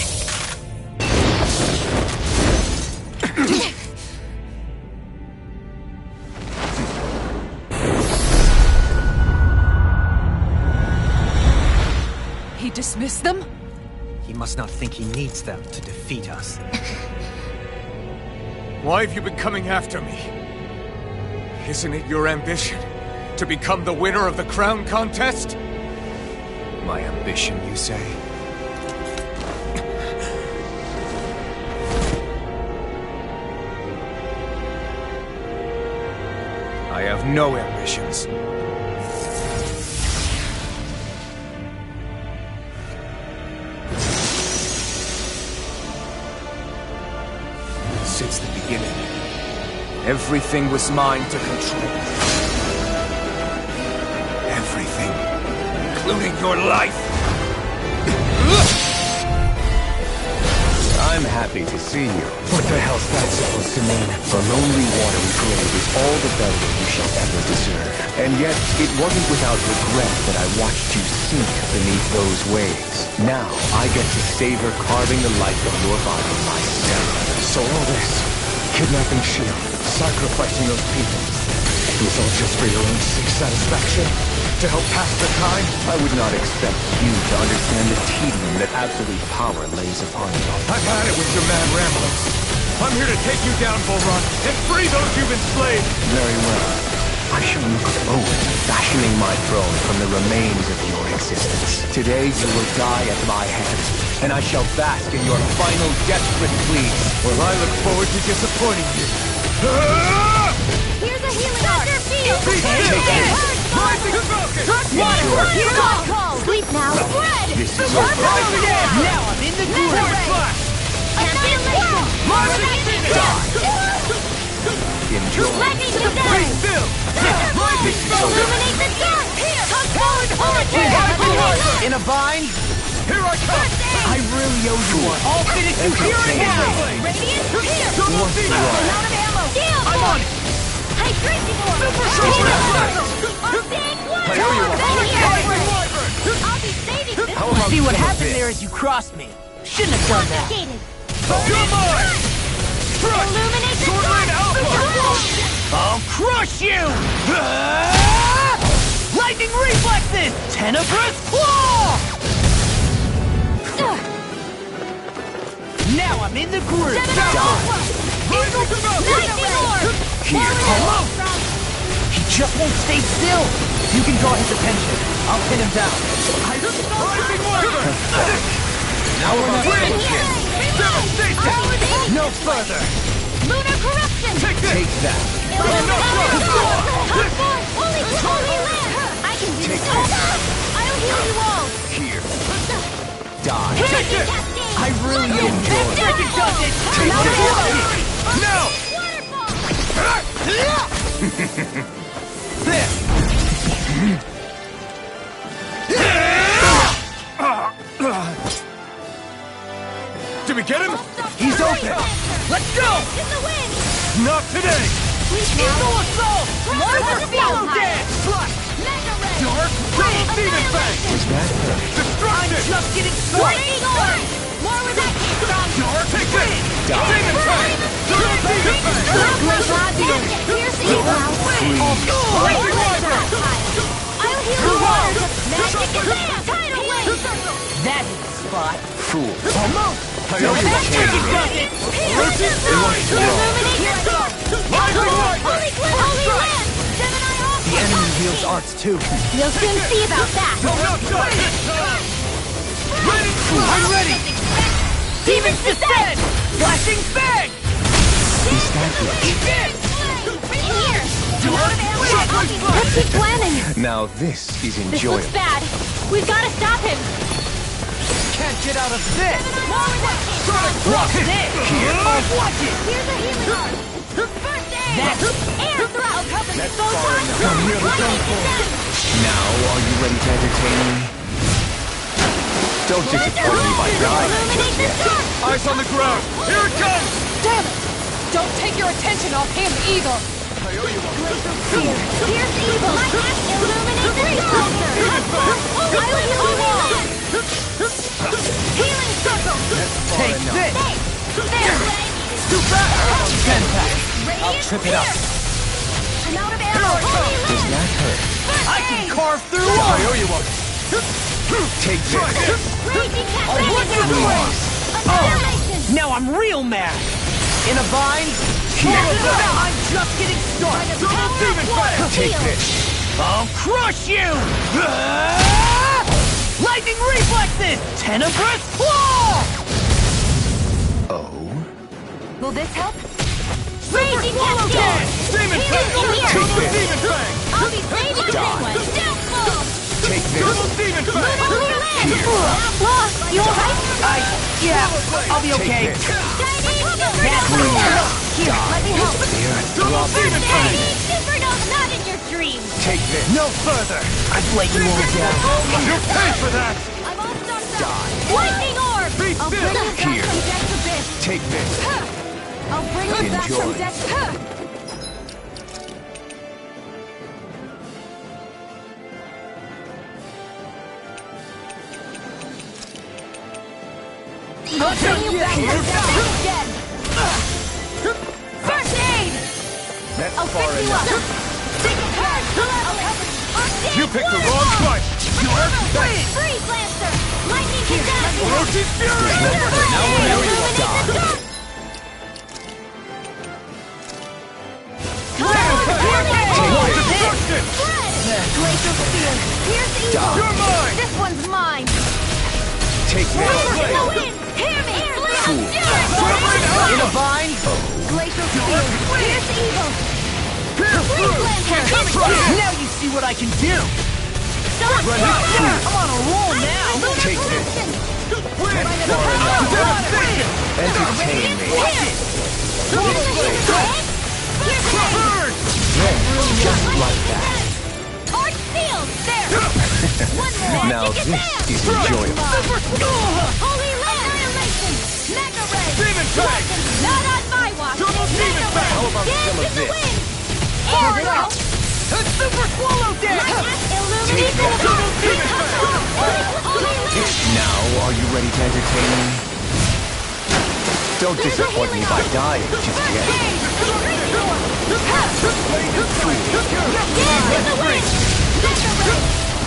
Speaker 9: He dismissed them?
Speaker 2: He must not think he needs them to defeat us.
Speaker 3: Why have you been coming after me? Isn't it your ambition to become the winner of the crown contest?
Speaker 6: My ambition, you say? I have no ambitions. Since the beginning, everything was mine to control. Everything, including your life. I'm happy to see you. What the hell's that supposed to mean? The lonely watery grave is all the burial you shall ever deserve. And yet, it wasn't without regret that I watched you sink beneath those waves. Now, I get to savor carving the life of your body myself. So all this, kidnapping Shield, sacrificing those people, it was all just for your own sick satisfaction? To help pass the time? I would not expect you to understand the tedium that absolute power lays upon you.
Speaker 3: I've had it with your mad ramblings. I'm here to take you down, Vholran, and free those you've enslaved!
Speaker 6: Very well. I shall look forward to fashioning my throne from the remains of your existence. Today you will die at my hand, and I shall bask in your final desperate pleas.
Speaker 3: Well, I look forward to disappointing you.
Speaker 1: Here's a healing art!
Speaker 3: Rising Falcon!
Speaker 1: Water! Here's my call! Sleep now! Bread!
Speaker 6: This is your final
Speaker 8: Now I'm in the groove.
Speaker 1: Annihilation!
Speaker 6: Enjoy.
Speaker 1: Lightning to death! Illuminate the dark!
Speaker 8: In a bind?
Speaker 3: Here I come!
Speaker 8: I really owe you one. I'll finish you here and now.
Speaker 1: Radiant, here!
Speaker 6: What's wrong?
Speaker 1: I'm out of ammo! Shield!
Speaker 8: I'm on it.
Speaker 1: Hydration orb!
Speaker 6: I know you are.
Speaker 1: I'll be saving this
Speaker 6: How about
Speaker 8: See what
Speaker 6: some of
Speaker 8: happened
Speaker 6: this?
Speaker 8: there as you crossed me. Shouldn't have done that.
Speaker 1: complicated!
Speaker 3: You're mine!
Speaker 1: Illuminate the
Speaker 3: Sword
Speaker 1: dark!
Speaker 3: Rain Alpha!
Speaker 8: I'll crush you! Lightning reflexes! Tenebrous claw! Now I'm in the groove.
Speaker 1: Lightning orb!
Speaker 8: Here, hello! He just won't stay still. You can draw his attention. I'll pin him down.
Speaker 3: Rising Wyvern!
Speaker 8: Now we're not
Speaker 1: Healing!
Speaker 8: no further.
Speaker 1: Lunar corruption!
Speaker 8: Take that.
Speaker 1: Holy land! I can do this! I'll heal you all!
Speaker 6: Here. Die.
Speaker 1: Take it!
Speaker 8: I really enjoy it. Second does it!
Speaker 6: Take
Speaker 8: Now
Speaker 6: this.
Speaker 8: I like it!
Speaker 3: Now! Did we get him?
Speaker 8: He's open! Let's go!
Speaker 1: In the wind!
Speaker 3: Not today!
Speaker 8: Eagle assault!
Speaker 1: Marvel
Speaker 8: Follow
Speaker 1: Field
Speaker 8: dance! Thrust!
Speaker 1: Mega Ray!
Speaker 3: Dark Double Demon Fang!
Speaker 6: Was that her?
Speaker 8: I'm
Speaker 3: Destruction!
Speaker 8: just getting started!
Speaker 1: Lightning Orb! More where that came from!
Speaker 3: Dark Take this!
Speaker 6: Die.
Speaker 3: Demon Fang! Double Demon Fang!
Speaker 1: Here's evil!
Speaker 3: Lightning Wyvern!
Speaker 1: I'll heal the waters! Magic Advance! Tidal Wave!
Speaker 8: That is the spot!
Speaker 6: Fool.
Speaker 8: Almost!
Speaker 6: Coyote
Speaker 8: Second
Speaker 6: King.
Speaker 8: does it!
Speaker 1: Illuminate your sword!
Speaker 3: Lightning Wyvern!
Speaker 1: Holy Cliff! Holy Land! Gemini All
Speaker 8: The enemy wields arts too.
Speaker 1: You'll soon see about that!
Speaker 3: Not done this time! Ready!
Speaker 8: I'm ready! Demons descend! Flashing Fang!
Speaker 6: Is that it?
Speaker 8: Begin!
Speaker 1: Here!
Speaker 5: Let's keep planning.
Speaker 6: Now this is
Speaker 1: This
Speaker 6: enjoyable.
Speaker 1: looks bad! We've got to stop him!
Speaker 8: Can't get out of this!
Speaker 1: More where that came from!
Speaker 8: Watch this! Oh, watch it!
Speaker 1: Here's a healing arm! First aid!
Speaker 8: That's
Speaker 1: Air thrust!
Speaker 6: That's
Speaker 1: Photon
Speaker 6: far enough.
Speaker 1: strike!
Speaker 8: I'm nearly done
Speaker 1: Lightning
Speaker 8: for.
Speaker 1: descent!
Speaker 6: Now, are you ready to entertain me? Don't disappoint me by dying just yet.
Speaker 3: Eyes on the ground! Here it comes!
Speaker 9: Damn it! Don't take your attention off him, Eagle!
Speaker 1: Fear! Pierce evil! Illuminate the closer! I will heal you all! Healing circle!
Speaker 8: Take this!
Speaker 1: There!
Speaker 8: Too fast! Genpack! I'll trip it up.
Speaker 1: I'm out of arrow! Holy
Speaker 6: Does
Speaker 1: land!
Speaker 6: that hurt?
Speaker 8: I can carve through
Speaker 3: I
Speaker 8: walls!
Speaker 3: owe you one!
Speaker 6: Take this.
Speaker 1: Raging cat!
Speaker 8: I'll work it away!
Speaker 1: Annihilation!
Speaker 8: Now I'm real mad! In a bind? I'm just getting started!
Speaker 3: Double Demon Fang!
Speaker 6: Take this.
Speaker 8: I'll crush you! Lightning reflexes! Tenebrous claw!
Speaker 6: Oh?
Speaker 5: Will this help?
Speaker 1: Raging cat!
Speaker 3: Demon Fang! Double Demon Fang!
Speaker 1: I'll be saving this one! Downfall!
Speaker 6: Take
Speaker 3: Double
Speaker 6: this.
Speaker 3: Demon Fang!
Speaker 1: Holy land! You alright?
Speaker 8: Yeah, I'll be
Speaker 6: Take
Speaker 8: okay.
Speaker 6: this.
Speaker 1: Here, let me help!
Speaker 3: Double Demon Fang!
Speaker 1: Supernova, not in your dreams!
Speaker 6: Take this.
Speaker 8: No further! I've let you all down.
Speaker 3: You'll pay for that!
Speaker 1: I'm all started up! Lightning Orb!
Speaker 3: Be
Speaker 1: I'll bring
Speaker 3: still!
Speaker 1: you back
Speaker 6: Here.
Speaker 1: from death's abyss!
Speaker 6: Take this.
Speaker 1: I'll bring you back from
Speaker 6: Enjoy.
Speaker 1: death's... I'll bring you back from death's abyss again! First aid!
Speaker 6: That's
Speaker 1: I'll
Speaker 6: far
Speaker 1: fix you up!
Speaker 6: enough.
Speaker 1: Take a card! I'll cover you!
Speaker 3: You picked the wrong fight!
Speaker 1: Freeze Lancer! Lightning Kazan!
Speaker 3: Orochi's Fury!
Speaker 1: Now we'll die!
Speaker 3: Destruction!
Speaker 1: Glacial Spear! Here's evil!
Speaker 3: You're mine!
Speaker 1: This one's mine!
Speaker 6: Take this.
Speaker 1: In the wind! Hear me!
Speaker 6: Fool.
Speaker 8: In a bind?
Speaker 1: Glacial Spear! Here's evil! Freeze Lancer!
Speaker 8: Now you see what I can do!
Speaker 1: Stop!
Speaker 8: I'm on a roll now!
Speaker 6: Take this.
Speaker 3: That's
Speaker 6: far enough.
Speaker 3: Devastation!
Speaker 6: Entertain me.
Speaker 3: Burn!
Speaker 6: Just like that.
Speaker 1: Arch Seal! There! One more!
Speaker 6: Now this is enjoyable.
Speaker 1: Holy Land! Annihilation! Mega Ray!
Speaker 3: Demon Fang!
Speaker 1: Not on my watch!
Speaker 3: Double Demon
Speaker 1: Mega
Speaker 3: Fang!
Speaker 1: Ray!
Speaker 6: How about
Speaker 1: Dance
Speaker 6: some of
Speaker 1: in the
Speaker 6: this?
Speaker 1: wind! Air Thrust!
Speaker 8: Super Swallow Dance!
Speaker 1: Illuminate the
Speaker 6: that.
Speaker 3: Double Demon Fang!
Speaker 1: Holy Land!
Speaker 6: Now, are you ready to entertain me? Don't disappoint me by dying just yet.
Speaker 1: Dance in the wind! Mega Ray!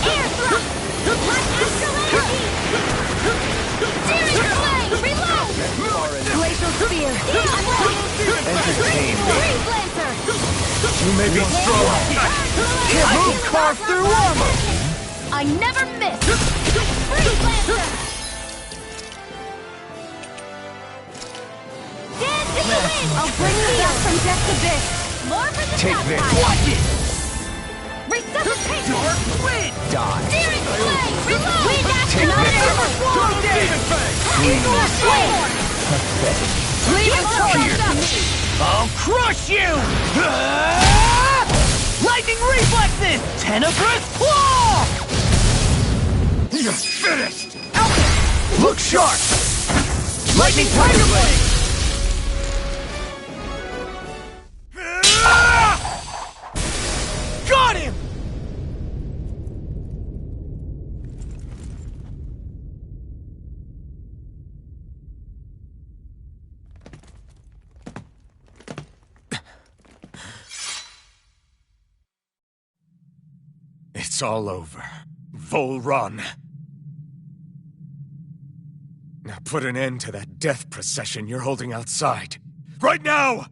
Speaker 1: Air Thrust! Light Astral Energy! Demon Flame! Reload! Glacial Spear!
Speaker 6: Entertain me.
Speaker 1: Freeze Lancer!
Speaker 3: You may be strong!
Speaker 8: I can carve through armor!
Speaker 1: I never miss! Freeze Lancer! Dance in the wind! I'll bring you back from death's abyss! More for the
Speaker 6: Take
Speaker 1: top
Speaker 6: this.
Speaker 1: pile.
Speaker 8: Watch it!
Speaker 1: Resuscitation!
Speaker 8: Dark Wind!
Speaker 6: Die.
Speaker 1: Searing Flame! Reload! Wind
Speaker 6: Take
Speaker 1: Accelerator!
Speaker 4: Demon Fang!
Speaker 6: Pathetic.
Speaker 1: Leave it
Speaker 8: I'll crush you! Lightning reflexes! Tenebrous Claw!
Speaker 4: You're finished!
Speaker 8: Look sharp! Lightning Tiger Blade! Got him!
Speaker 3: It's all over. Vol Run. Now put an end to that death procession you're holding outside. Right now!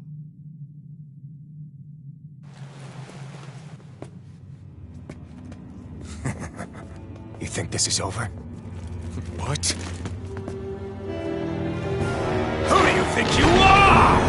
Speaker 3: You think this is over? What? Who do you think you are?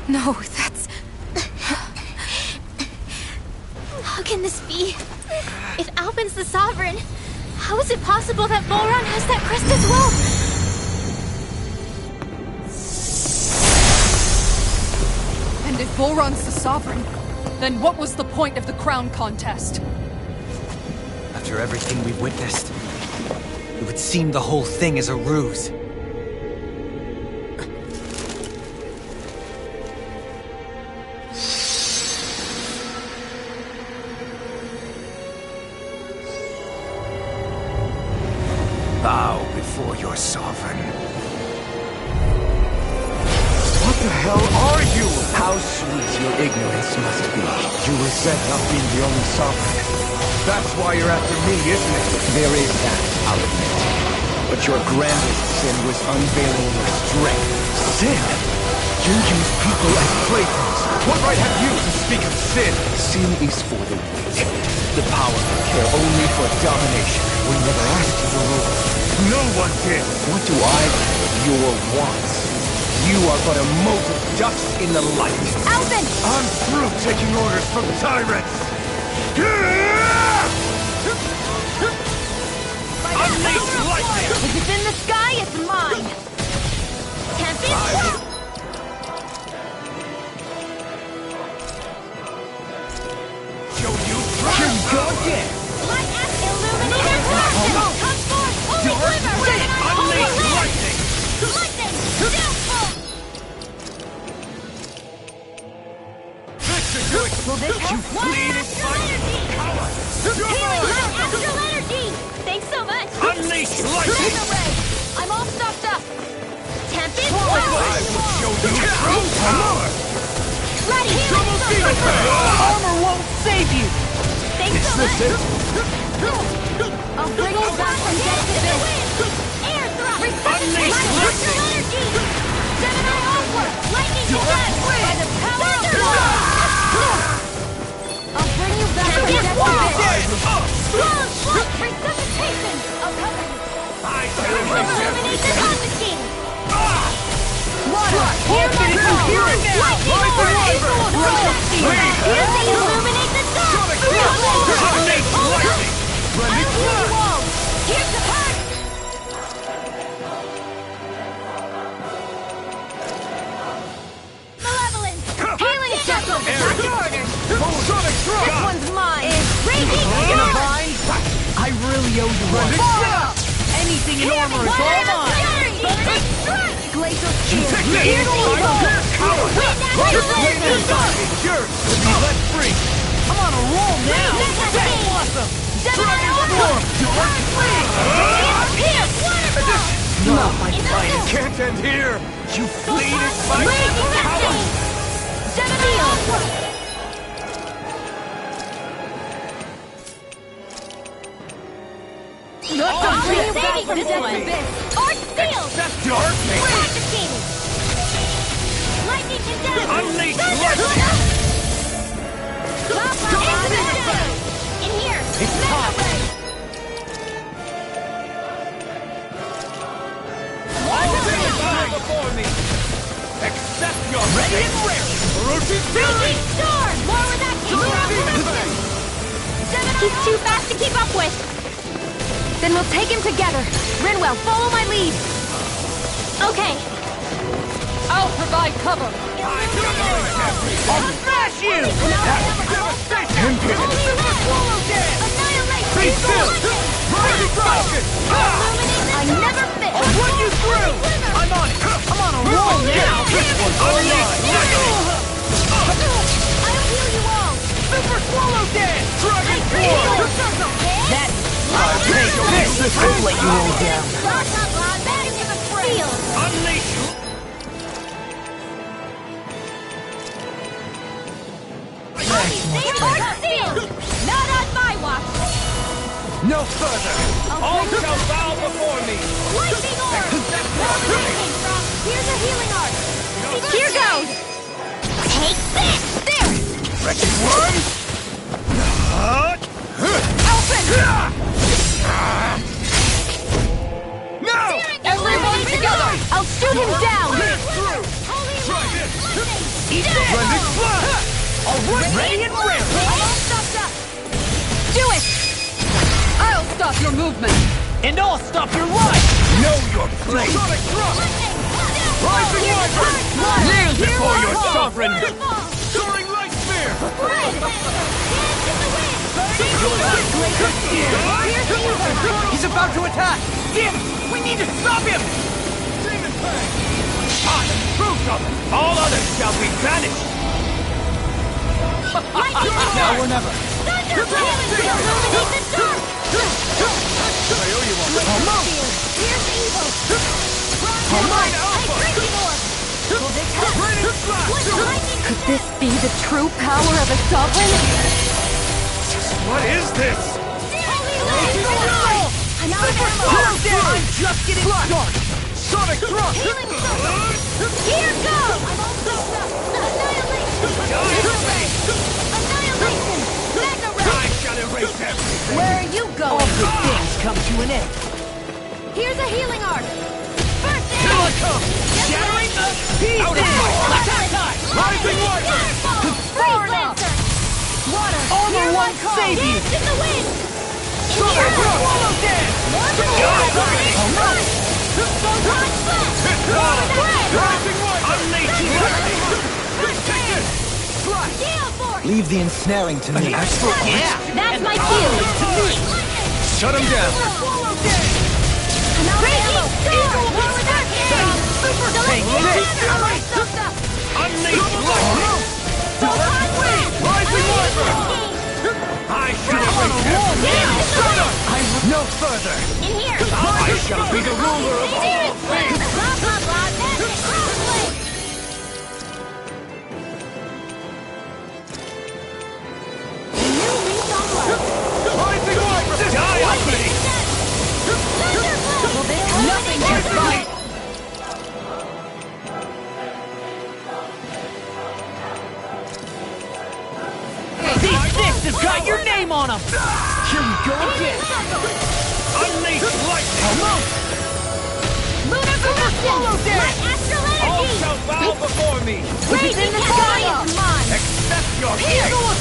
Speaker 5: No, that's...
Speaker 1: How can this be? If Alpin's the Sovereign, how is it possible that Volron has that crest as well?
Speaker 9: And if Volron's the Sovereign, then what was the point of the crown contest?
Speaker 2: After everything we've witnessed, it would seem the whole thing is a ruse.
Speaker 6: Bow before your sovereign. What the hell are you? How sweet your ignorance must be. You resent not being the only sovereign. That's why you're after me, isn't it? There is that, I'll admit. But your grandest sin was unveiling your strength. Sin? You use people as playthings. What right have you to speak of sin? Sin is for the weak. The powerful care only for domination. We never asked you to rule.
Speaker 4: No one did!
Speaker 6: What do I care of your wants? You are but a mote of dust in the light.
Speaker 1: Alpin!
Speaker 4: I'm through taking orders from tyrants! Unleash lightning!
Speaker 1: If it's in the sky, it's mine! Tempest!
Speaker 4: Show you
Speaker 8: Here we go again!
Speaker 1: Light as illuminator blast! Come forth! Holy glimmer!
Speaker 4: Unleash
Speaker 1: Holy
Speaker 4: lightning!
Speaker 1: lightning! Downfall!
Speaker 4: This is your
Speaker 1: You
Speaker 4: bleeding
Speaker 1: coward! Healing light astral energy! Thanks so much!
Speaker 4: Unleash lightning!
Speaker 1: Laser ray! I'm all stocked up! Tempest!
Speaker 4: I will show you true power!
Speaker 1: Bloody healing!
Speaker 4: Demon Fang!
Speaker 8: Armor won't save you!
Speaker 1: Thanks so much! I'll bring you back from death to this! Air thrust!
Speaker 4: Unleash
Speaker 1: astral energy! Gemini Aqua! Lightning dash! By the power of love! I'll bring you back from death to this! Strong light resuscitation! I'll cover you! Illuminate the God machine! Water! Hear my call! Lightning orb! Here's the illuminate the dark!
Speaker 4: Unleash lightning!
Speaker 1: I'll heal you all! Here's the heart! Malevolence! Healing circle! Not your orders!
Speaker 4: Sonic
Speaker 1: This
Speaker 4: Drop!
Speaker 1: one's mine! Raging
Speaker 8: In a
Speaker 1: Storm!
Speaker 8: bind? I really owe you one. Anything in armor is all mine!
Speaker 1: Glacial
Speaker 4: Take
Speaker 1: shield!
Speaker 4: this!
Speaker 1: Here's the
Speaker 4: I don't care, coward! Your blade is
Speaker 1: evil!
Speaker 4: yours to be let free!
Speaker 8: I'm on a roll now!
Speaker 1: That's
Speaker 8: That's awesome!
Speaker 1: Gemini Aqua! Dark Flame! Here! Waterfall!
Speaker 8: Not my
Speaker 1: Enough!
Speaker 8: finest!
Speaker 4: Can't
Speaker 3: end here! You fleeting
Speaker 1: Blazing
Speaker 3: coward!
Speaker 1: Gemini onward!
Speaker 4: Not
Speaker 1: Bring you back from this one! Arc Steel!
Speaker 3: Accept your fate!
Speaker 1: Agitated! Lightning condemned!
Speaker 3: Unleash
Speaker 1: Thunder!
Speaker 3: lightning!
Speaker 1: In here!
Speaker 8: It's time.
Speaker 3: Before me! Accept your
Speaker 8: Ready
Speaker 3: fate!
Speaker 8: and ready!
Speaker 3: Orochi's fury!
Speaker 1: Raging Storm! More with that He's too fast to keep up with!
Speaker 7: Then we'll take him together. Rinwell, follow my lead.
Speaker 1: Okay.
Speaker 9: I'll provide cover.
Speaker 8: I'll smash you!
Speaker 3: Devastation!
Speaker 1: Be
Speaker 3: still! Rising Falcon!
Speaker 1: I never miss!
Speaker 8: I'll run you through! I'm on it! I'm on a roll now! This one's all mine!
Speaker 1: I'll heal you all!
Speaker 8: Super Swallow Dance!
Speaker 3: Dragon Force!
Speaker 8: That's... I'll take this! I'll let you roll down.
Speaker 3: Unleash!
Speaker 1: Not on my watch!
Speaker 8: No further!
Speaker 3: All shall bow before me!
Speaker 1: Lightning orb! Here's a healing art!
Speaker 7: Here goes!
Speaker 1: Take this! There!
Speaker 3: Wretched worms!
Speaker 1: Open!
Speaker 3: No!
Speaker 1: Everybody together!
Speaker 7: I'll shoot him down!
Speaker 3: Try this!
Speaker 8: Eat this!
Speaker 3: Blending Slash!
Speaker 8: All ready and ready!
Speaker 7: Do it!
Speaker 9: I'll stop your movement.
Speaker 8: And I'll stop your life!
Speaker 3: Know your place! Sonic Thrust! Rising Wyvern! Kneel before your sovereign! Soaring Light Sphere!
Speaker 8: He's about to attack! Damn it! We need to stop him!
Speaker 3: Demon Fang! I am Truth! All others shall be banished!
Speaker 8: Now or never!
Speaker 7: Could this be the true power of a sovereign?
Speaker 3: What is this?
Speaker 1: I'm
Speaker 8: just getting started!
Speaker 3: Sonic Thrust!
Speaker 1: Here goes! Annihilation! Mega
Speaker 3: I shall erase everything!
Speaker 7: Where are you
Speaker 8: All
Speaker 7: going?
Speaker 8: good things come to an end!
Speaker 1: Here's a healing art! First aid!
Speaker 8: Here I come! Shattering the pieces!
Speaker 3: Out of my
Speaker 8: Attack time!
Speaker 3: Rising Wyvern!
Speaker 1: Freeze Lancer! Water!
Speaker 8: Armor won't save you!
Speaker 1: Dance in the wind!
Speaker 3: Sonic Thrust!
Speaker 8: Swallow Dance!
Speaker 3: Rising Wyvern! Unleash lightning!
Speaker 2: Leave the ensnaring to me.
Speaker 8: Yeah!
Speaker 1: That's my cue!
Speaker 3: Shut him down!
Speaker 1: Raging Storm! More with that
Speaker 8: Take this!
Speaker 3: Unleash lightning! Rising Wyvern! I shall erase everything!
Speaker 8: No further!
Speaker 1: In here!
Speaker 3: I shall be the ruler of all things!
Speaker 1: Blah, blah, blah, that's it! Crossblade! New lease on life!
Speaker 3: Rising Wyvern! Die already!
Speaker 8: Nothing can fight! These sticks have got your name on them! Here we go again!
Speaker 3: Unleash lightning!
Speaker 8: Almost!
Speaker 1: Lunar corruption! My astral
Speaker 3: All
Speaker 1: energy!
Speaker 3: shall bow before me!
Speaker 1: Raging Castle is mine!
Speaker 3: Accept your
Speaker 8: Here
Speaker 3: fate!
Speaker 8: goes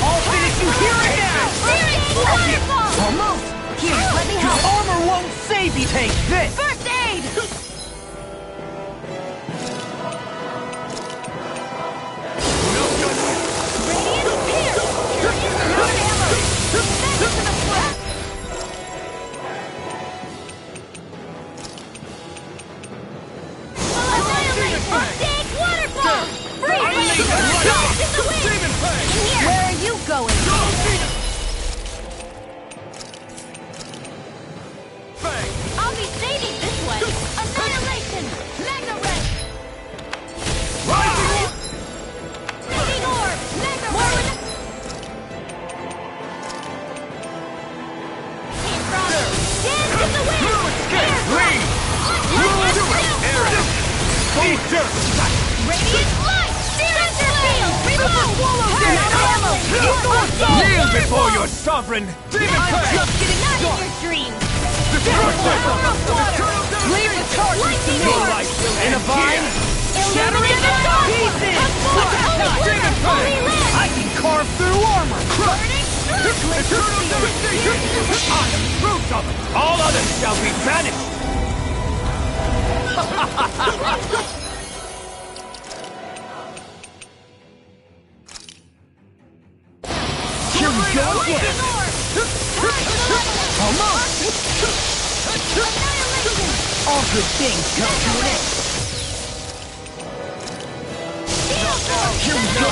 Speaker 8: I'll finish you here and now!
Speaker 1: Searing waterfall!
Speaker 8: Almost! Here, let me help! Your armor won't save you! Take this!
Speaker 1: First aid! Radiant Pierce! Here is another ammo! Back into the flat! Annihilate! Big waterfall! Freeze! Dance in the wind!
Speaker 3: Demon Fang!
Speaker 1: In here!
Speaker 7: Where are you going?
Speaker 3: Fang!
Speaker 1: I'll be saving this Radiant light! Thunder beam! Reload!
Speaker 3: Kneel before your sovereign! Demon Prey!
Speaker 1: Not in your dreams!
Speaker 8: Leave the charges to me!
Speaker 3: Your life will
Speaker 8: In a
Speaker 3: end
Speaker 8: vine!
Speaker 3: here!
Speaker 8: Shattering it to pieces!
Speaker 3: Demon Prey!
Speaker 8: I can carve through armor!
Speaker 3: Eternal devastation! I am fruit of it! All others shall be banished!
Speaker 8: Here we go again! Almost! All good things come to an end! Here we go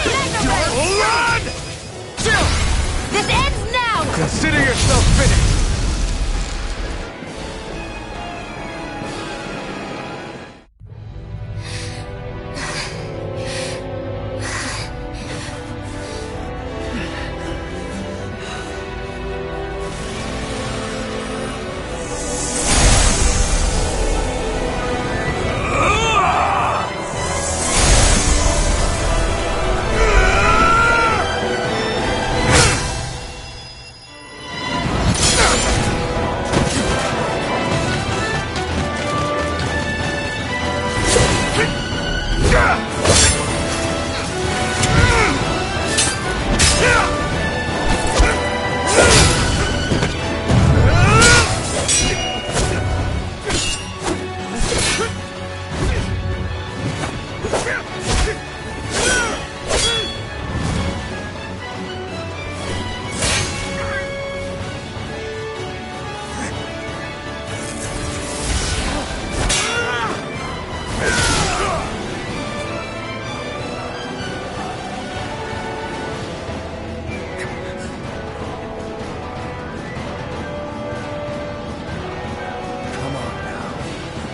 Speaker 8: again!
Speaker 3: Run! Still!
Speaker 1: This ends now!
Speaker 3: Consider yourself finished!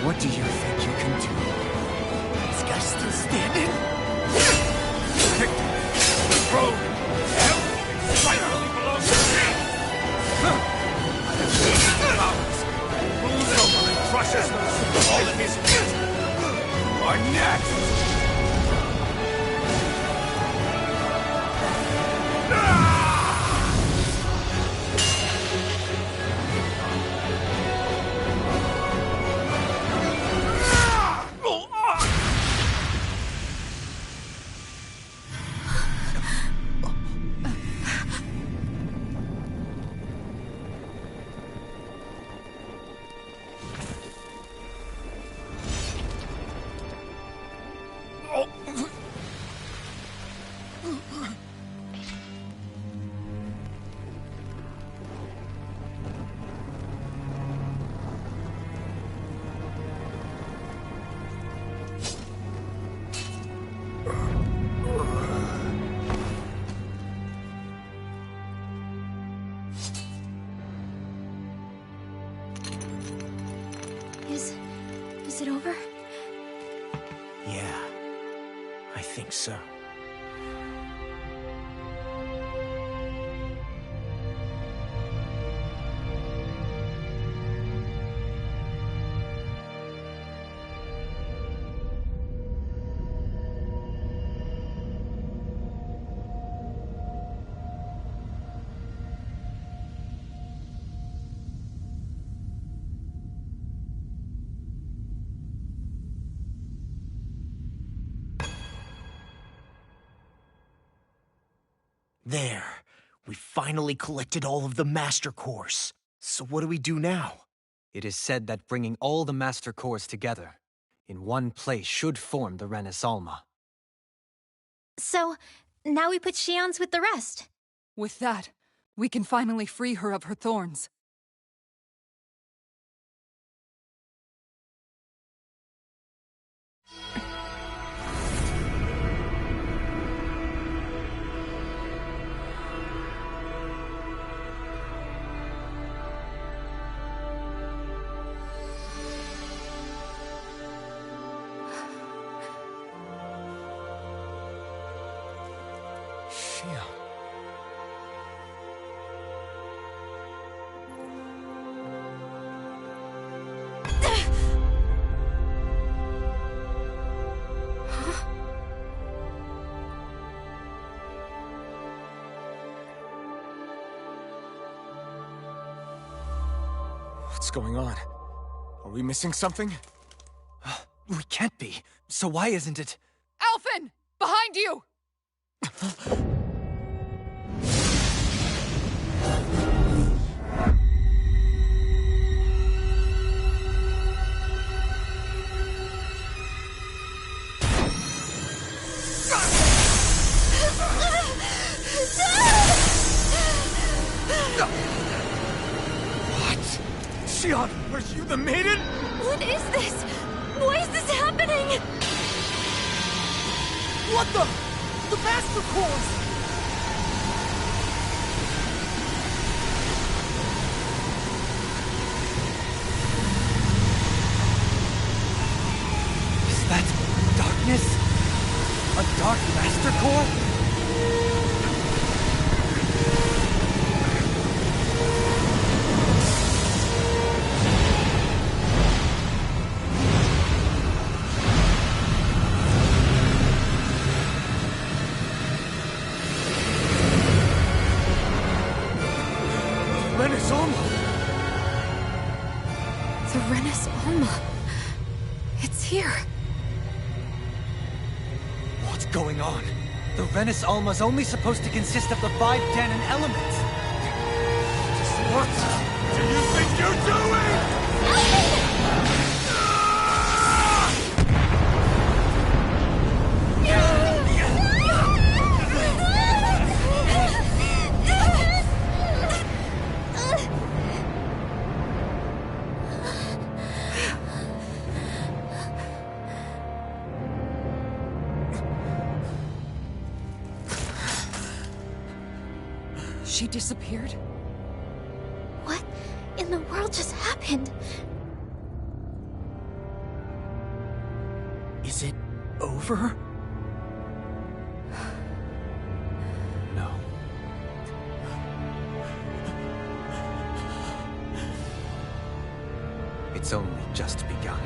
Speaker 6: What do you think you can do? This guy's still standing?
Speaker 3: The road! Everything rightfully belongs to me! Mountains! Rules over and crushes those who fall in his feet! Are next!
Speaker 5: Is it over?
Speaker 6: Yeah, I think so. There. We finally collected all of the Master Cores. So what do we do now?
Speaker 2: It is said that bringing all the Master Cores together in one place should form the Renis Alma.
Speaker 5: So, now we put Shionne's with the rest.
Speaker 9: With that, we can finally free her of her thorns.
Speaker 3: What's going on? Are we missing something?
Speaker 2: We can't be. So why isn't it?
Speaker 9: Alphen! Behind you!
Speaker 3: Shionne, are you the maiden?
Speaker 1: What is this? Why is this happening?
Speaker 8: What the? The Master Cores!
Speaker 2: Is that darkness? A dark Master Core?
Speaker 7: The Renis Alma. It's here.
Speaker 2: What's going on? The Renis Alma's only supposed to consist of the 5 Dahnan elements.
Speaker 3: What do you think you're doing?
Speaker 9: She disappeared?
Speaker 1: What in the world just happened?
Speaker 2: Is it over? No. It's only just begun.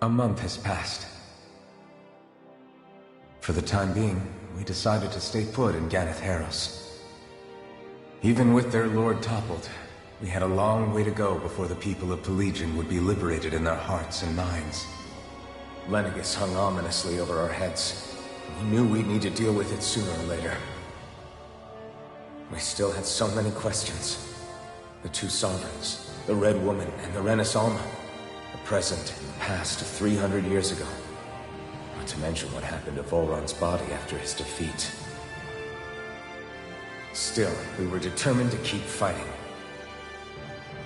Speaker 6: A month has passed. For the time being, we decided to stay put in Ganath Haros. Even with their lord toppled, we had a long way to go before the people of Pelegion would be liberated in their hearts and minds. Lenegis hung ominously over our heads, We knew we'd need to deal with it sooner or later. We still had so many questions. The two sovereigns, the Red Woman and the Renaissance, the present and past 300 years ago. Not to mention what happened to Volron's body after his defeat. Still, we were determined to keep fighting.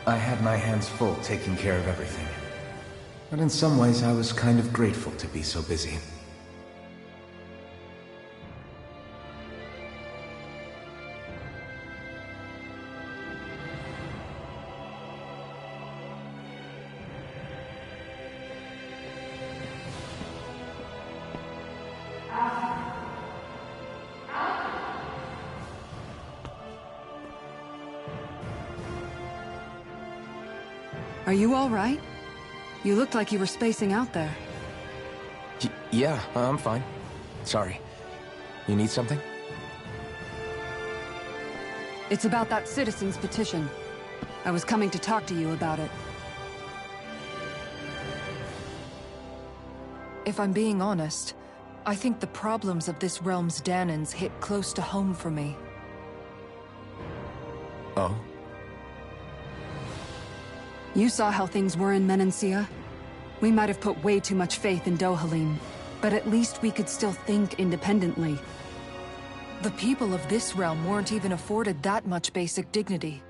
Speaker 6: I had my hands full taking care of everything. But in some ways, I was kind of grateful to be so busy.
Speaker 9: Are you all right? You looked like you were spacing out there.
Speaker 6: Yeah, I'm fine. Sorry. You need something?
Speaker 9: It's about that citizen's petition. I was coming to talk to you about it.
Speaker 10: If I'm being honest, I think the problems of this realm's Dahnans hit close to home for me.
Speaker 6: Oh?
Speaker 9: You saw how things were in Menancia. We might have put way too much faith in Dohalim, but at least we could still think independently.
Speaker 10: The people of this realm weren't even afforded that much basic dignity.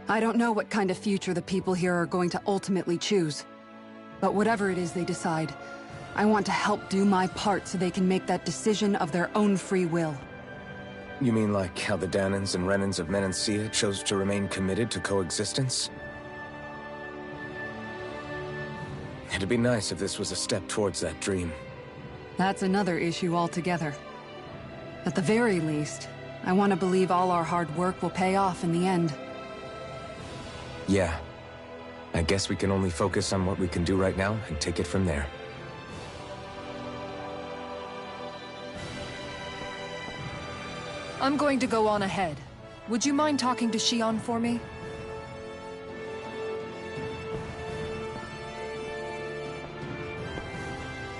Speaker 9: I don't know what kind of future the people here are going to ultimately choose. But whatever it is they decide, I want to help do my part so they can make that decision of their own free will.
Speaker 6: You mean like how the Dahnans and Renans of Menancia chose to remain committed to coexistence? It'd be nice if this was a step towards that dream.
Speaker 9: That's another issue altogether. At the very least, I want to believe all our hard work will pay off in the end.
Speaker 6: Yeah. I guess we can only focus on what we can do right now and take it from there.
Speaker 10: I'm going to go on ahead. Would you mind talking to Xion for me?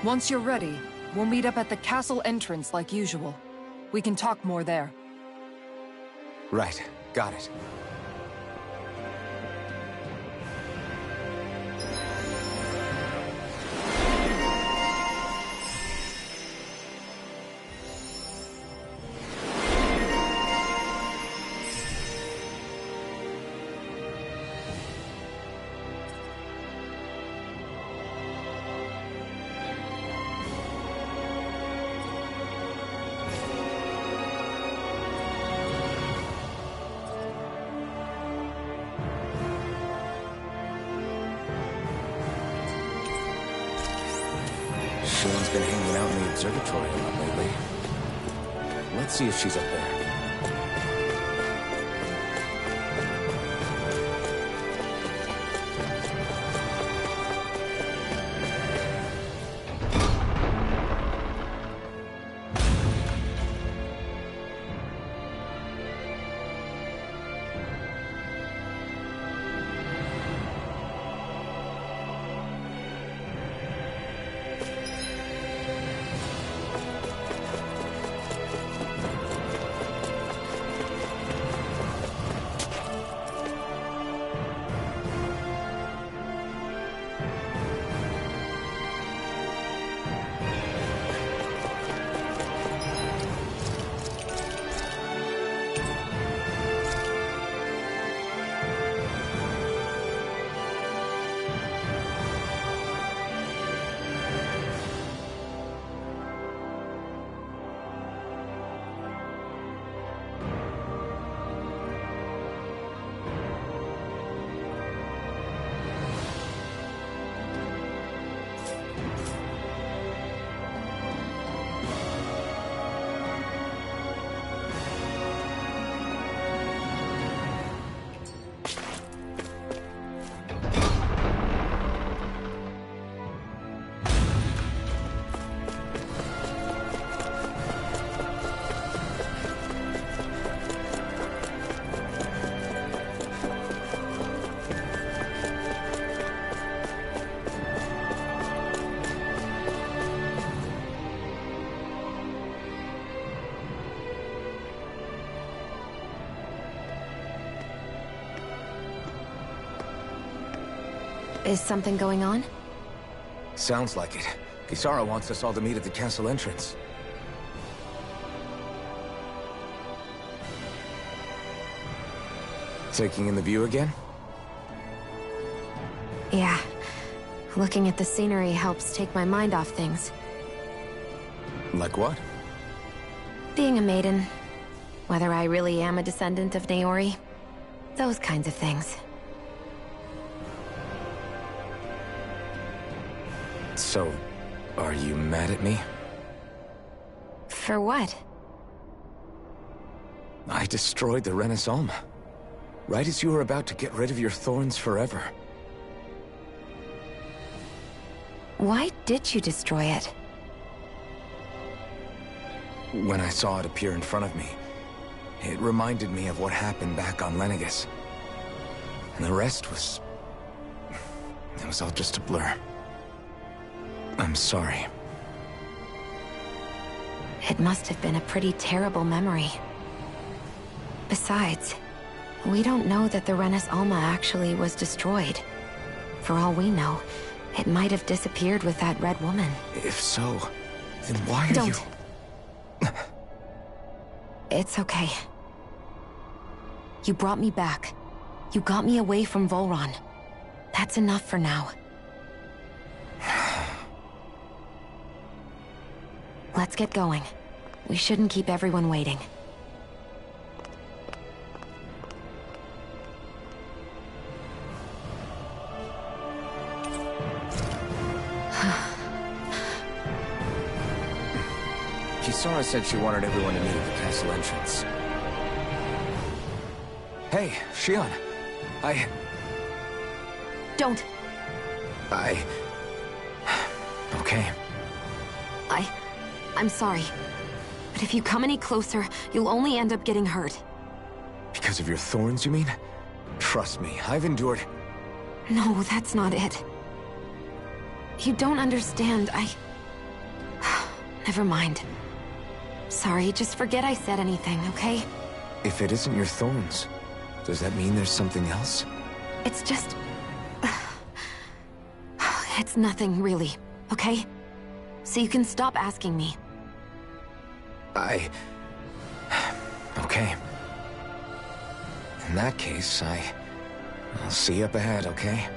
Speaker 10: Once you're ready, we'll meet up at the castle entrance like usual. We can talk more there.
Speaker 6: Right. Got it. Shion's been hanging out in the observatory a lot lately. Let's see if she's up there.
Speaker 7: Is something going on?
Speaker 6: Sounds like it. Kisara wants us all to meet at the castle entrance. Taking in the view again?
Speaker 7: Yeah. Looking at the scenery helps take my mind off things.
Speaker 6: Like what?
Speaker 7: Being a maiden. Whether I really am a descendant of Naori. Those kinds of things.
Speaker 6: So, are you mad at me?
Speaker 7: For what?
Speaker 6: I destroyed the Renis Alma. Right as you were about to get rid of your thorns forever.
Speaker 7: Why did you destroy it?
Speaker 6: When I saw it appear in front of me, it reminded me of what happened back on Lenegis. And the rest was... it was all just a blur. I'm sorry.
Speaker 7: It must have been a pretty terrible memory. Besides, we don't know that the Renis Alma actually was destroyed. For all we know, it might have disappeared with that red woman.
Speaker 6: If so, then why are
Speaker 7: Don't.
Speaker 6: you...
Speaker 7: It's okay. You brought me back. You got me away from Volron. That's enough for now. Let's get going. We shouldn't keep everyone waiting.
Speaker 6: Kisara said she wanted everyone to meet at the castle entrance. Hey, Shion.
Speaker 7: Don't.
Speaker 6: Okay.
Speaker 7: I'm sorry. But if you come any closer, you'll only end up getting hurt.
Speaker 6: Because of your thorns, you mean? Trust me, I've endured...
Speaker 7: No, that's not it. You don't understand, Never mind. Sorry, just forget I said anything, okay?
Speaker 6: If it isn't your thorns, does that mean there's something else?
Speaker 7: It's just... It's nothing, really, okay? So you can stop asking me.
Speaker 6: Okay. In that case, I'll see you up ahead, okay?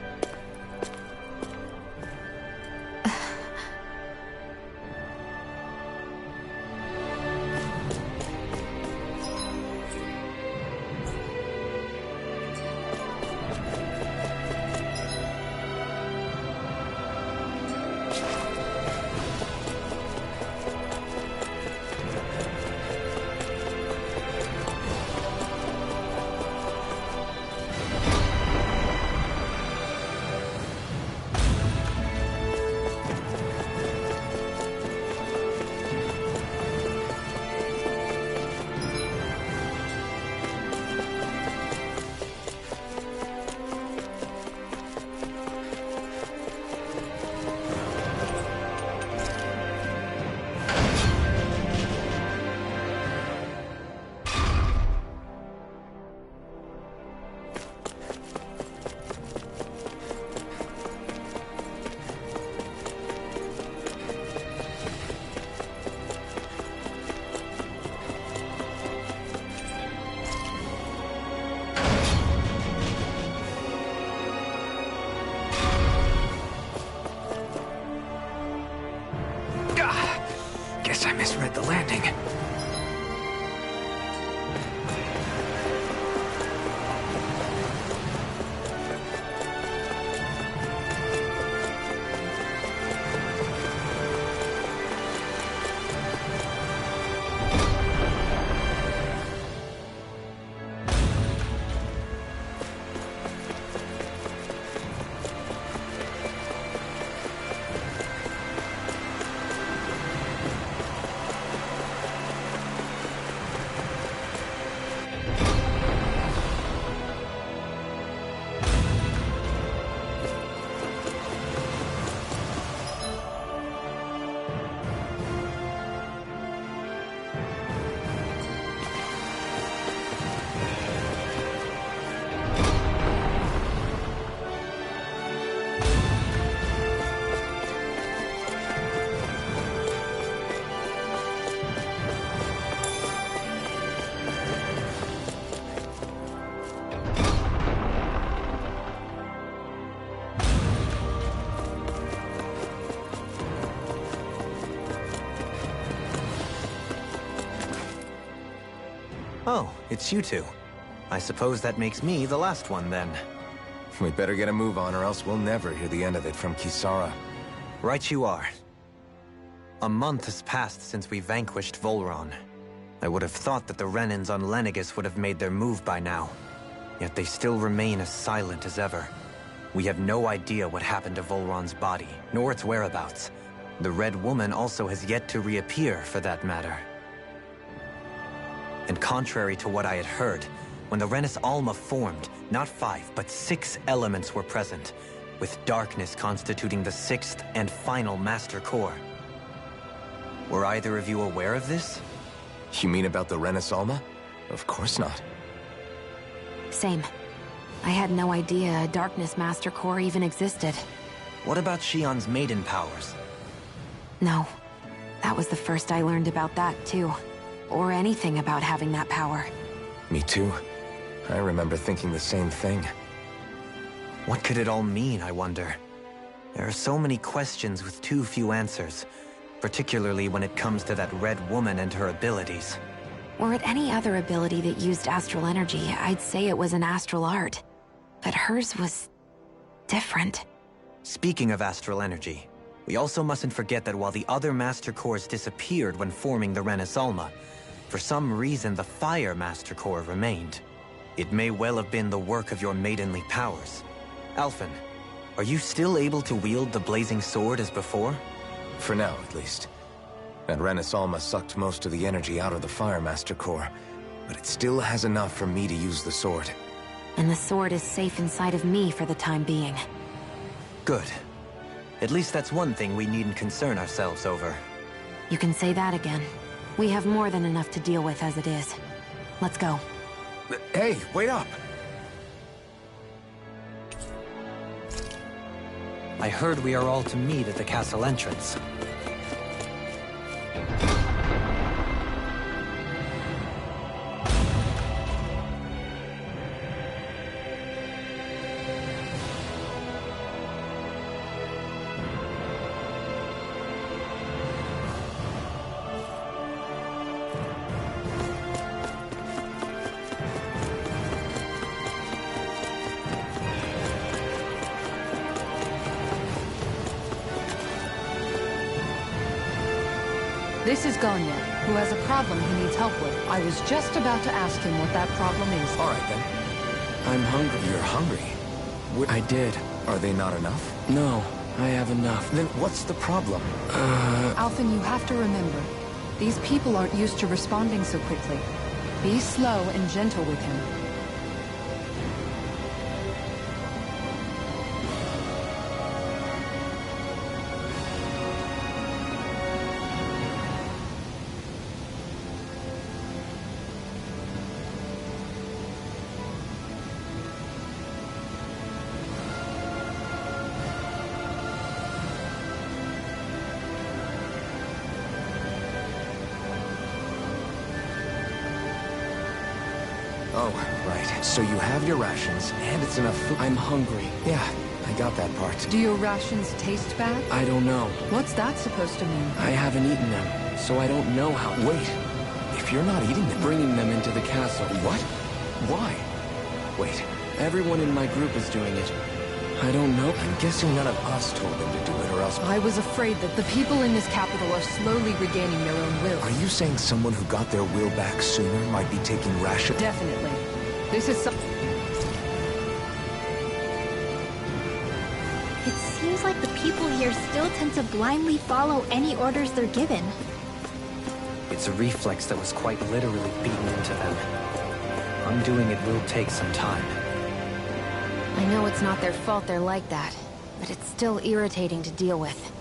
Speaker 6: Guess I misread the landing.
Speaker 2: Oh, it's you two. I suppose that makes me the last one, then.
Speaker 6: We better get a move on, or else we'll never hear the end of it from Kisara.
Speaker 2: Right you are. A month has passed since we vanquished Volron. I would have thought that the Renans on Lenegis would have made their move by now. Yet they still remain as silent as ever. We have no idea what happened to Volron's body, nor its whereabouts. The Red Woman also has yet to reappear, for that matter. And contrary to what I had heard, when the Renis Alma formed, not 5, but 6 elements were present, with darkness constituting the 6th and final Master Core. Were either of you aware of this?
Speaker 6: You mean about the Renis Alma? Of course not.
Speaker 7: Same. I had no idea a Darkness Master Core even existed.
Speaker 2: What about Shionne's maiden powers?
Speaker 7: No. That was the first I learned about that, too. Or anything about having that power.
Speaker 6: Me too. I remember thinking the same thing.
Speaker 2: What could it all mean, I wonder? There are so many questions with too few answers, particularly when it comes to that Red Woman and her abilities.
Speaker 7: Were it any other ability that used astral energy, I'd say it was an astral art. But hers was different.
Speaker 2: Speaking of astral energy, we also mustn't forget that while the other Master Cores disappeared when forming the Renis Alma, for some reason the Fire Master Core remained. It may well have been the work of your maidenly powers. Alphen, are you still able to wield the blazing sword as before?
Speaker 6: For now, at least. That Renis Alma sucked most of the energy out of the Fire Master Core, but it still has enough for me to use the sword.
Speaker 7: And the sword is safe inside of me for the time being.
Speaker 2: Good. At least that's one thing we needn't concern ourselves over.
Speaker 7: You can say that again. We have more than enough to deal with as it is. Let's go.
Speaker 6: Hey, wait up!
Speaker 2: I heard we are all to meet at the castle entrance.
Speaker 9: This is Ganya, who has a problem he needs help with. I was just about to ask him what that problem is.
Speaker 6: All right, then.
Speaker 11: I'm hungry.
Speaker 6: You're hungry?
Speaker 11: I did.
Speaker 6: Are they not enough?
Speaker 11: No, I have enough.
Speaker 6: Then what's the problem?
Speaker 9: Alphen, you have to remember, these people aren't used to responding so quickly. Be slow and gentle with him.
Speaker 6: Oh, right. So you have your rations, and it's enough food.
Speaker 11: I'm hungry.
Speaker 6: Yeah, I got that part.
Speaker 9: Do your rations taste bad?
Speaker 11: I don't know.
Speaker 9: What's that supposed to mean?
Speaker 11: I haven't eaten them, so I don't know how.
Speaker 6: Wait, if you're not eating them...
Speaker 11: Bringing them into the castle.
Speaker 6: What? Why? Wait,
Speaker 11: Everyone in my group is doing it. I don't know.
Speaker 6: I'm guessing none of us told them to do it, or else...
Speaker 9: I was afraid that the people in this capital are slowly regaining their own will.
Speaker 6: Are you saying someone who got their will back sooner might be taking ration?
Speaker 9: Definitely. This is some...
Speaker 1: It seems like the people here still tend to blindly follow any orders they're given.
Speaker 2: It's a reflex that was quite literally beaten into them. Undoing it will take some time.
Speaker 7: I know it's not their fault they're like that, but it's still irritating to deal with.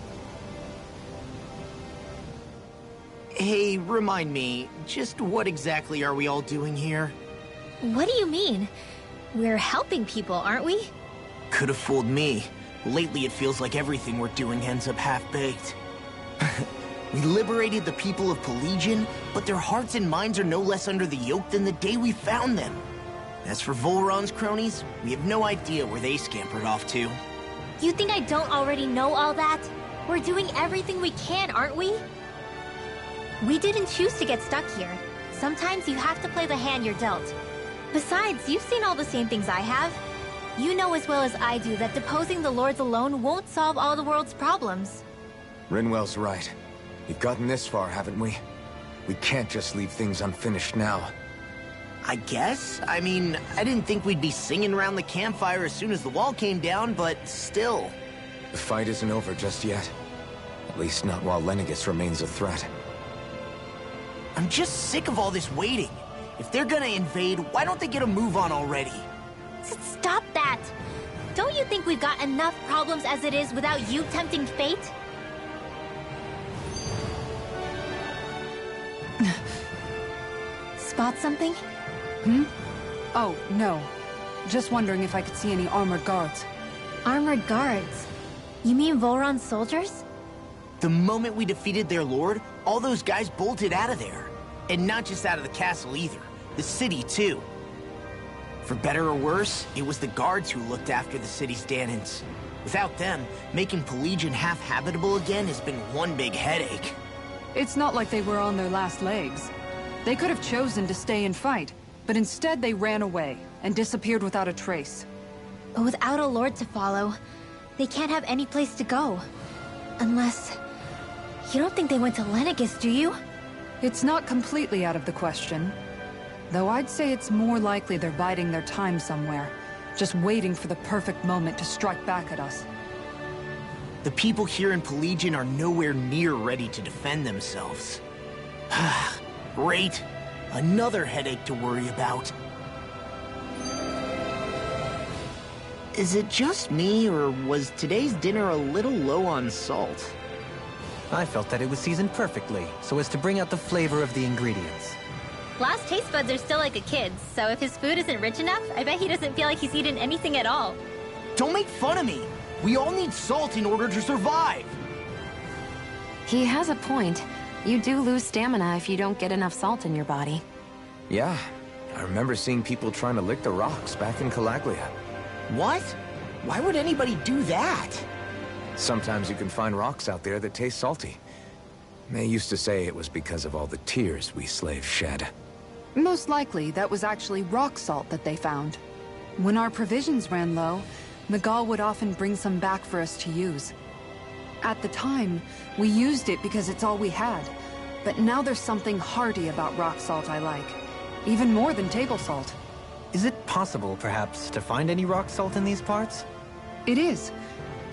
Speaker 8: Hey, remind me, just what exactly are we all doing here?
Speaker 1: What do you mean? We're helping people, aren't we?
Speaker 8: Could have fooled me. Lately it feels like everything we're doing ends up half-baked. We liberated the people of Pelegion, but their hearts and minds are no less under the yoke than the day we found them. As for Volron's cronies, we have no idea where they scampered off to.
Speaker 1: You think I don't already know all that? We're doing everything we can, aren't we? We didn't choose to get stuck here. Sometimes you have to play the hand you're dealt. Besides, you've seen all the same things I have. You know as well as I do that deposing the lords alone won't solve all the world's problems.
Speaker 6: Rinwell's right. We've gotten this far, haven't we? We can't just leave things unfinished now.
Speaker 8: I guess? I mean, I didn't think we'd be singing around the campfire as soon as the wall came down, but still.
Speaker 6: The fight isn't over just yet. At least not while Lenegis remains a threat.
Speaker 8: I'm just sick of all this waiting. If they're gonna invade, why don't they get a move on already?
Speaker 1: Stop that! Don't you think we've got enough problems as it is without you tempting fate? Spot something?
Speaker 9: Oh, no. Just wondering if I could see any armored guards.
Speaker 1: Armored guards? You mean Volron's soldiers?
Speaker 8: The moment we defeated their lord, all those guys bolted out of there. And not just out of the castle either. The city, too. For better or worse, it was the guards who looked after the city's Dahnans. Without them, making Pelegion half-habitable again has been one big headache.
Speaker 9: It's not like they were on their last legs. They could have chosen to stay and fight, but instead they ran away and disappeared without a trace.
Speaker 1: But without a lord to follow, they can't have any place to go. Unless... You don't think they went to Lenegis, do you?
Speaker 9: It's not completely out of the question. Though I'd say it's more likely they're biding their time somewhere, just waiting for the perfect moment to strike back at us.
Speaker 8: The people here in Pelegion are nowhere near ready to defend themselves. Great. Another headache to worry about. Is it just me, or was today's dinner a little low on salt?
Speaker 2: I felt that it was seasoned perfectly, so as to bring out the flavor of the ingredients.
Speaker 1: Last taste buds are still like a kid's, so if his food isn't rich enough, I bet he doesn't feel like he's eaten anything at all.
Speaker 8: Don't make fun of me! We all need salt in order to survive!
Speaker 7: He has a point. You do lose stamina if you don't get enough salt in your body.
Speaker 6: Yeah, I remember seeing people trying to lick the rocks back in Calaglia.
Speaker 8: What? Why would anybody do that?
Speaker 6: Sometimes you can find rocks out there that taste salty. They used to say it was because of all the tears we slaves shed.
Speaker 9: Most likely, that was actually rock salt that they found. When our provisions ran low, Miguel would often bring some back for us to use. At the time, we used it because it's all we had. But now there's something hearty about rock salt I like. Even more than table salt.
Speaker 2: Is it possible, perhaps, to find any rock salt in these parts?
Speaker 9: It is.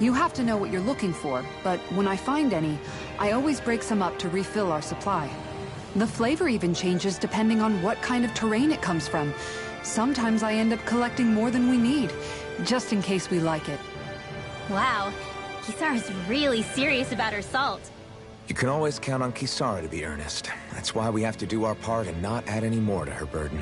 Speaker 9: You have to know what you're looking for, but when I find any, I always break some up to refill our supply. The flavor even changes depending on what kind of terrain it comes from. Sometimes I end up collecting more than we need, just in case we like it.
Speaker 1: Wow, Kisara is really serious about her salt.
Speaker 6: You can always count on Kisara to be earnest. That's why we have to do our part and not add any more to her burden.